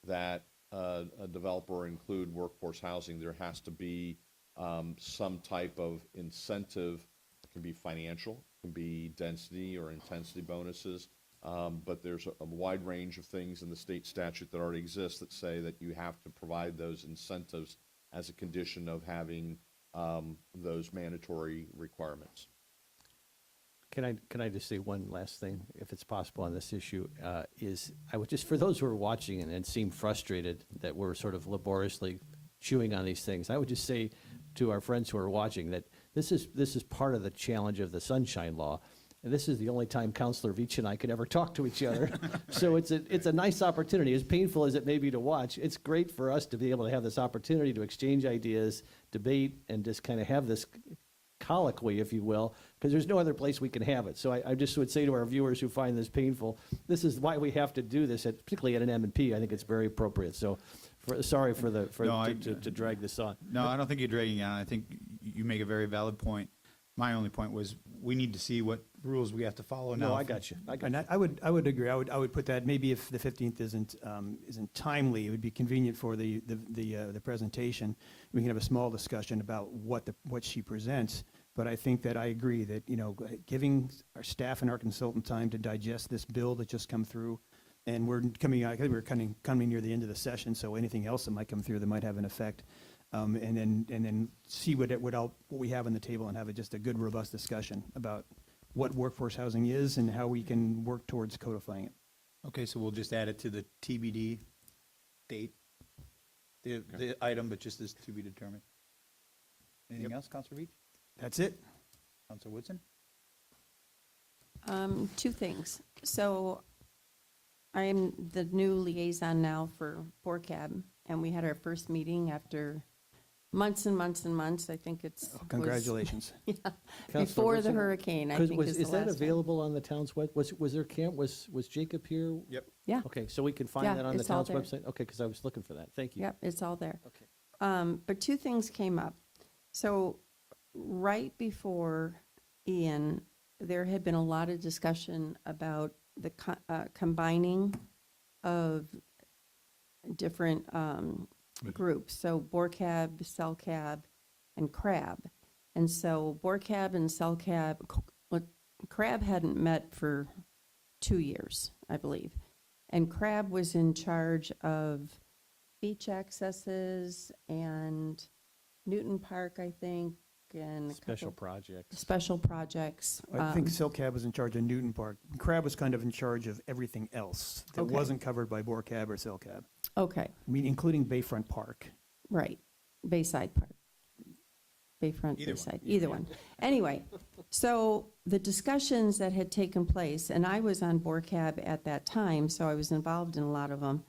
[SPEAKER 5] that a developer include workforce housing, there has to be some type of incentive. It can be financial, it can be density or intensity bonuses, but there's a wide range of things in the state statute that already exists that say that you have to provide those incentives as a condition of having those mandatory requirements.
[SPEAKER 8] Can I just say one last thing, if it's possible, on this issue? I would just, for those who are watching and seem frustrated that we're sort of laboriously chewing on these things, I would just say to our friends who are watching that this is part of the challenge of the Sunshine Law. And this is the only time Councilor Veach and I could ever talk to each other. So it's a nice opportunity. As painful as it may be to watch, it's great for us to be able to have this opportunity to exchange ideas, debate, and just kind of have this colloquy, if you will, because there's no other place we can have it. So I just would say to our viewers who find this painful, this is why we have to do this, particularly at an M&P. I think it's very appropriate. So sorry to drag this on.
[SPEAKER 1] No, I don't think you're dragging it on. I think you make a very valid point. My only point was we need to see what rules we have to follow now.
[SPEAKER 8] No, I got you.
[SPEAKER 7] And I would agree. I would put that, maybe if the 15th isn't timely, it would be convenient for the presentation. We can have a small discussion about what she presents. But I think that I agree that, giving our staff and our consultant time to digest this bill that just come through, and we're coming near the end of the session, so anything else that might come through that might have an effect. And then see what we have on the table and have just a good, robust discussion about what workforce housing is and how we can work towards codifying it.
[SPEAKER 1] Okay, so we'll just add it to the TBD date, the item, but just as to be determined. Anything else, Councilor Veach?
[SPEAKER 7] That's it.
[SPEAKER 1] Councilor Woodson?
[SPEAKER 4] Two things. So I am the new liaison now for BORCAB, and we had our first meeting after months and months and months. I think it's
[SPEAKER 7] Congratulations.
[SPEAKER 4] before the hurricane. I think
[SPEAKER 8] Is
[SPEAKER 4] the
[SPEAKER 8] that
[SPEAKER 4] last
[SPEAKER 8] available on the town's web? Was there camp? Was Jacob here?
[SPEAKER 1] Yep.
[SPEAKER 4] Yeah.
[SPEAKER 8] Okay, so we can find
[SPEAKER 4] Yeah,
[SPEAKER 8] that on the
[SPEAKER 4] it's all
[SPEAKER 8] town's
[SPEAKER 4] there.
[SPEAKER 8] website? Okay, because I was looking for that. Thank you.
[SPEAKER 4] Yep, it's all there.
[SPEAKER 8] Okay.
[SPEAKER 4] But two things came up. So right before Ian, there had been a lot of discussion about the combining of different groups. So BORCAB, CELCAB, and CRAB. And so BORCAB and CELCAB, CRAB hadn't met for 2 years, I believe. And Crab was in charge of beach accesses and Newton Park, I think, and a
[SPEAKER 8] Special
[SPEAKER 4] couple
[SPEAKER 8] projects.
[SPEAKER 4] special projects.
[SPEAKER 7] I think
[SPEAKER 4] Um,
[SPEAKER 7] SilCab was in charge of Newton Park. Crab was kind of in charge of everything else that
[SPEAKER 4] Okay.
[SPEAKER 7] wasn't covered by BORCAB or SilCab.
[SPEAKER 4] Okay,
[SPEAKER 7] I mean, including Bayfront Park.
[SPEAKER 4] right, Bayside Park. Bayfront,
[SPEAKER 1] Either one.
[SPEAKER 4] Bayside, either one. Anyway, so the discussions that had taken place, and I was on BORCAB at that time, so I was involved in a lot of them,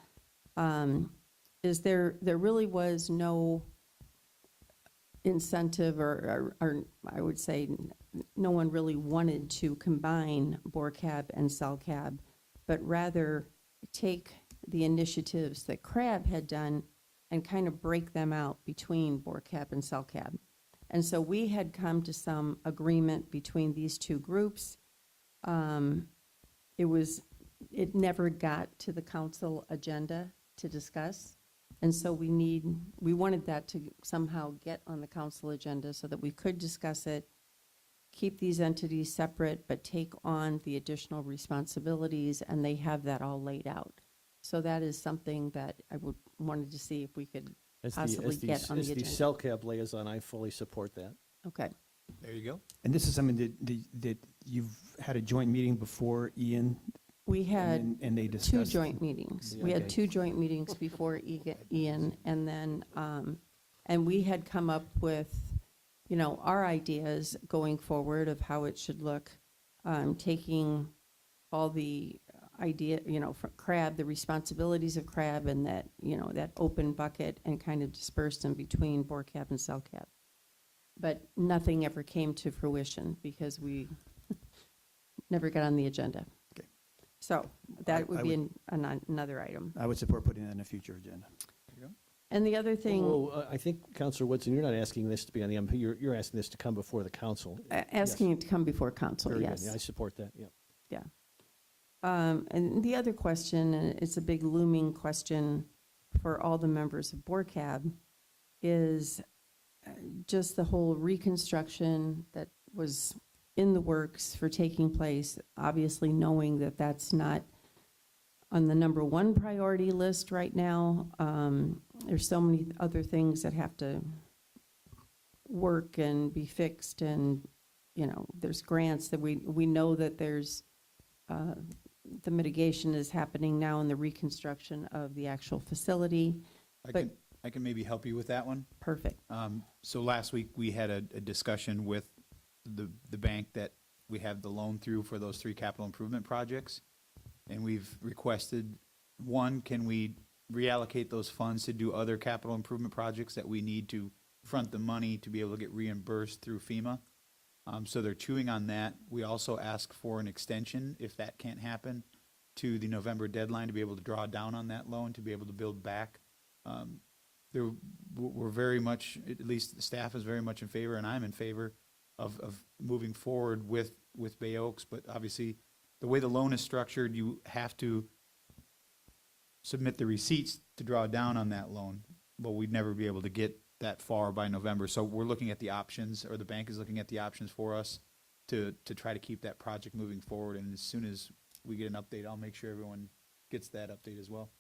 [SPEAKER 4] is there really was no incentive or I would say no one really wanted to combine BORCAB and CELCAB, but rather take the initiatives that CRAB had done and kind of break them out between BORCAB and CELCAB. And so we had come to some agreement between these two groups. It never got to the council agenda to discuss. And so we wanted that to somehow get on the council agenda so that we could discuss it, keep these entities separate, but take on the additional responsibilities, and they have that all laid out. So that is something that I wanted to see if we could possibly get on the
[SPEAKER 8] As the
[SPEAKER 4] agenda.
[SPEAKER 8] CELCAB liaison, I fully support that.
[SPEAKER 4] Okay.
[SPEAKER 1] There you go.
[SPEAKER 7] And this is something that you've had a joint meeting before, Ian?
[SPEAKER 4] We had
[SPEAKER 7] And they
[SPEAKER 4] two
[SPEAKER 7] discussed?
[SPEAKER 4] joint meetings.
[SPEAKER 7] Yeah.
[SPEAKER 4] We had
[SPEAKER 7] Okay.
[SPEAKER 4] two joint meetings before Ian, and then, and we had come up with, our ideas going forward of how it should look, taking all the idea, from CRAB, the responsibilities of CRAB, and that, that open bucket, and kind of dispersed them between BORCAB and CELCAB. But nothing ever came to fruition because we never got on the agenda.
[SPEAKER 7] Okay.
[SPEAKER 4] So
[SPEAKER 7] I
[SPEAKER 4] that would be
[SPEAKER 7] would-
[SPEAKER 4] another item.
[SPEAKER 7] I would support putting that on a future agenda.
[SPEAKER 4] And the other thing,
[SPEAKER 8] Well, I think, Counselor Woodson, you're not asking this to be on the MP, you're asking this to come before the council.
[SPEAKER 4] asking it to come before council,
[SPEAKER 8] Very good. Yeah, I
[SPEAKER 4] yes.
[SPEAKER 8] support that, yeah.
[SPEAKER 4] Yeah. And the other question, and it's a big looming question for all the members of BORCAB, is just the whole reconstruction that was in the works for taking place, obviously knowing that that's not on the number one priority list right now. There's so many other things that have to work and be fixed, and, there's grants that we know that there's, the mitigation is happening now in the reconstruction of the actual facility. But-
[SPEAKER 1] I can maybe help you with that one.
[SPEAKER 4] Perfect.
[SPEAKER 1] So last week, we had a discussion with the bank that we have the loan through for those 3 capital improvement projects. And we've requested, one, can we reallocate those funds to do other capital improvement projects that we need to front the money to be able to get reimbursed through FEMA? So they're chewing on that. We also ask for an extension, if that can't happen, to the November deadline to be able to draw down on that loan, to be able to build back. We're very much, at least the staff is very much in favor, and I'm in favor of moving forward with Bay Oaks. But obviously, the way the loan is structured, you have to submit the receipts to draw down on that loan. But we'd never be able to get that far by November. So we're looking at the options, or the bank is looking at the options for us to try to keep that project moving forward. And as soon as we get an update, I'll make sure everyone gets that update as well.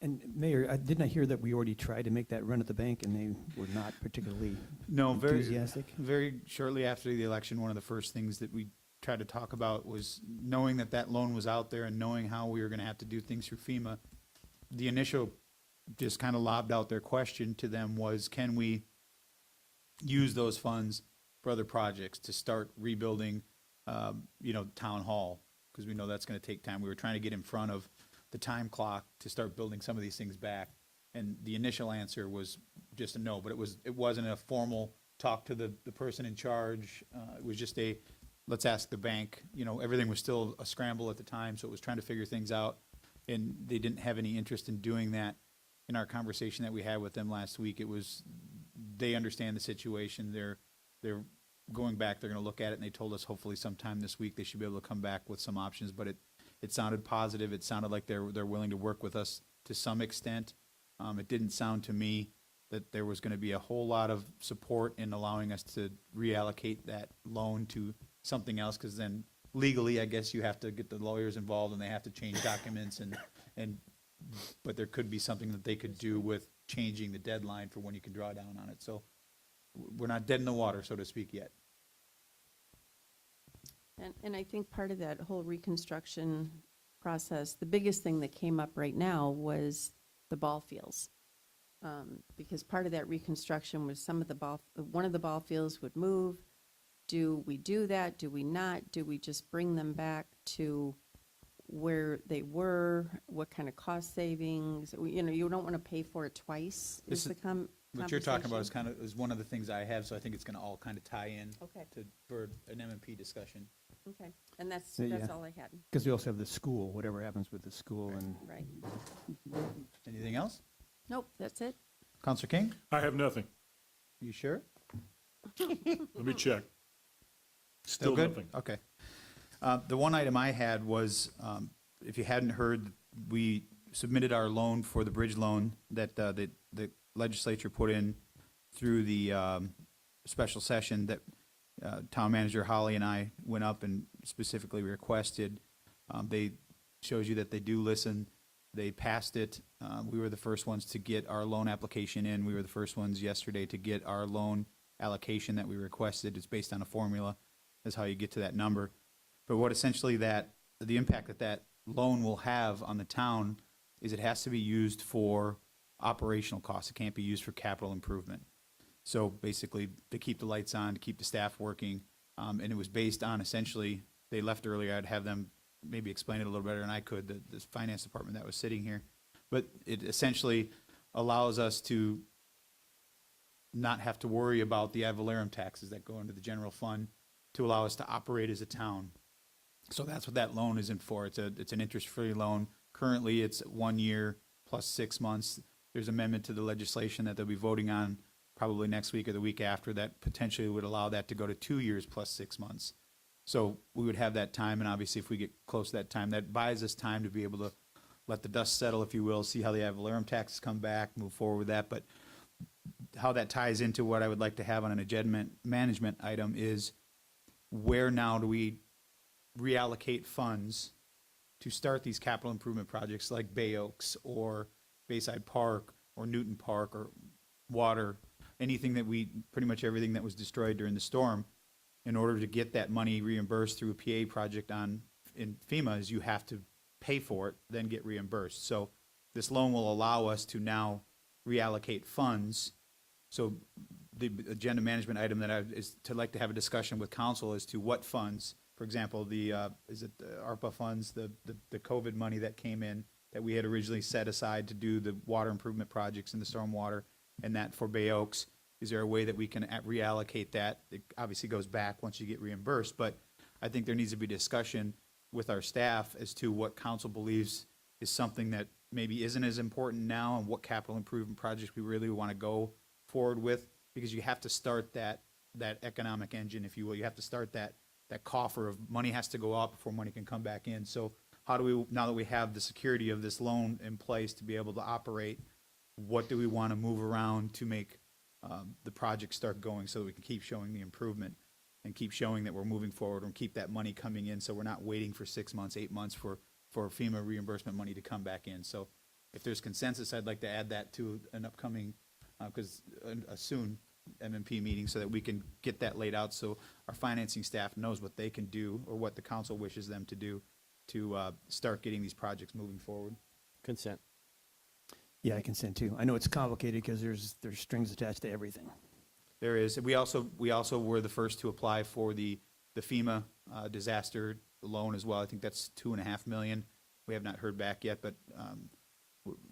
[SPEAKER 7] And Mayor, didn't I hear that we already tried to make that run at the bank and they were not particularly
[SPEAKER 1] No,
[SPEAKER 7] enthusiastic?
[SPEAKER 1] very shortly after the election, one of the first things that we tried to talk about was knowing that that loan was out there and knowing how we were going to have to do things through FEMA. The initial just kind of lobbed out their question to them was, can we use those funds for other projects to start rebuilding, town hall? Because we know that's going to take time. We were trying to get in front of the time clock to start building some of these things back. And the initial answer was just a no, but it wasn't a formal talk to the person in charge. It was just let's ask the bank. Everything was still a scramble at the time, so it was trying to figure things out. And they didn't have any interest in doing that. In our conversation that we had with them last week, it was, they understand the situation. They're going back, they're going to look at it, and they told us hopefully sometime this week they should be able to come back with some options. But it sounded positive. It sounded like they're willing to work with us to some extent. It didn't sound to me that there was going to be a whole lot of support in allowing us to reallocate that loan to something else, because then legally, I guess you have to get the lawyers involved and they have to change documents but there could be something that they could do with changing the deadline for when you can draw down on it. So we're not dead in the water, so to speak, yet.
[SPEAKER 4] And I think part of that whole reconstruction process, the biggest thing that came up right now was the ball fields. Because part of that reconstruction was one of the ball fields would move. Do we do that? Do we not? Do we just bring them back to where they were? What kind of cost savings? You don't want to pay for it twice,
[SPEAKER 1] This
[SPEAKER 4] is the
[SPEAKER 1] What you're talking about
[SPEAKER 4] conversation.
[SPEAKER 1] is one of the things I have, so I think it's gonna all kind of tie in
[SPEAKER 4] Okay,
[SPEAKER 1] for an M&P discussion.
[SPEAKER 4] okay. And that's
[SPEAKER 7] Yeah.
[SPEAKER 4] all I had.
[SPEAKER 7] Because we also have the school, whatever happens with the school and
[SPEAKER 4] Right.
[SPEAKER 1] Anything else?
[SPEAKER 4] Nope, that's it.
[SPEAKER 1] Counselor King,
[SPEAKER 6] I have nothing.
[SPEAKER 1] you sure?
[SPEAKER 6] Let me check. Still
[SPEAKER 1] good?
[SPEAKER 6] nothing.
[SPEAKER 1] Okay. The one item I had was, if you hadn't heard, we submitted our loan for the bridge loan that the legislature put in through the special session that Town Manager Holly and I went up and specifically requested. They shows you that they do listen. They passed it. We were the first ones to get our loan application in. We were the first ones yesterday to get our loan allocation that we requested. It's based on a formula. That's how you get to that number. But what essentially the impact that loan will have on the town is it has to be used for operational costs. It can't be used for capital improvement. So basically, to keep the lights on, to keep the staff working, and it was based on essentially, they left earlier, I'd have them maybe explain it a little better than I could, the finance department that was sitting here. But it essentially allows us to not have to worry about the ad valorem taxes that go into the general fund to allow us to operate as a town. So that's what that loan is in for. It's an interest-free loan. Currently, it's 1 year plus 6 months. There's amendment to the legislation that they'll be voting on probably next week or the week after that potentially would allow that to go to 2 years plus 6 months. So we would have that time, and obviously if we get close to that time, that buys us time to be able to let the dust settle, if you will, see how the ad valorem taxes come back, move forward with that. But how that ties into what I would like to have on an agenda management item is where now do we reallocate funds to start these capital improvement projects like Bay Oaks or Bayside Park or Newton Park or water, anything that pretty much everything that was destroyed during the storm. In order to get that money reimbursed through a PA project in FEMA is you have to pay for it, then get reimbursed. So this loan will allow us to now reallocate funds. So the agenda management item that is to like to have a discussion with council as to what funds, for example, is it the ARPA funds, the COVID money that came in that we had originally set aside to do the water improvement projects and the stormwater and that for Bay Oaks. Is there a way that we can reallocate that? It obviously goes back once you get reimbursed, but I think there needs to be discussion with our staff as to what council believes is something that maybe isn't as important now and what capital improvement projects we really want to go forward with, because you have to start that economic engine, if you will. You have to start that coffer of money has to go out before money can come back in. So how do we, now that we have the security of this loan in place to be able to operate, what do we want to move around to make the project start going so that we can keep showing the improvement and keep showing that we're moving forward and keep that money coming in so we're not waiting for 6 months, 8 months for FEMA reimbursement money to come back in. So if there's consensus, I'd like to add that to an upcoming, a soon MMP meeting so that we can get that laid out so our financing staff knows what they can do or what the council wishes them to do to start getting these projects moving forward.
[SPEAKER 8] Consent.
[SPEAKER 7] yeah, I consent too. I know it's complicated because there's strings attached to everything.
[SPEAKER 1] There is. We also were the first to apply for the FEMA disaster loan as well. I think that's $2.5 million. We have not heard back yet, but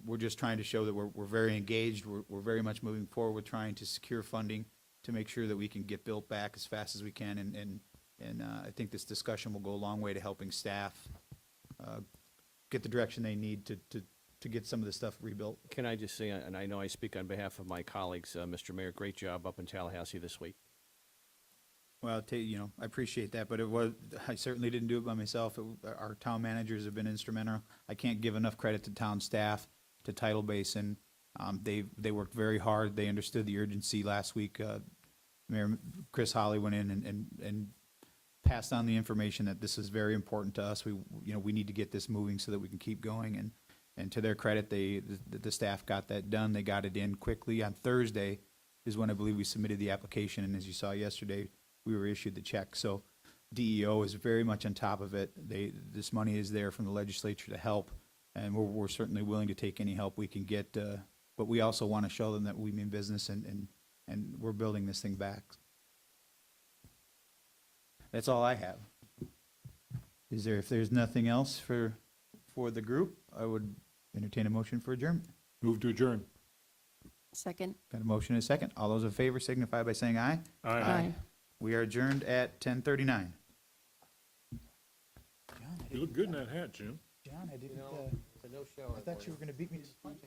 [SPEAKER 1] we're just trying to show that we're very engaged. We're very much moving forward with trying to secure funding to make sure that we can get built back as fast as we can. And I think this discussion will go a long way to helping staff get the direction they need to get some of this stuff rebuilt.
[SPEAKER 8] Can I just say, and I know I speak on behalf of my colleagues, Mr. Mayor, great job up in Tallahassee this week.
[SPEAKER 1] Well, I appreciate that, but I certainly didn't do it by myself. Our town managers have been instrumental. I can't give enough credit to town staff, to Tidal Basin. They worked very hard. They understood the urgency last week. Mayor Chris Holly went in and passed on the information that this is very important to us. We need to get this moving so that we can keep going. And to their credit, the staff got that done. They got it in quickly. On Thursday is when I believe we submitted the application, and as you saw yesterday, we were issued the check. So DEO is very much on top of it. This money is there from the legislature to help, and we're certainly willing to take any help we can get. But we also want to show them that we mean business, and we're building this thing back. That's all I have. If there's nothing else for the group, I would entertain a motion for adjournment.
[SPEAKER 6] Move to adjourn.
[SPEAKER 4] Second?
[SPEAKER 1] Got a motion and a second. All those in favor signify by saying aye.
[SPEAKER 6] Aye.
[SPEAKER 1] We are adjourned at 10:39.
[SPEAKER 6] You look good in that hat, Jim.
[SPEAKER 1] John, I didn't, I thought you were going to beat me to the punch.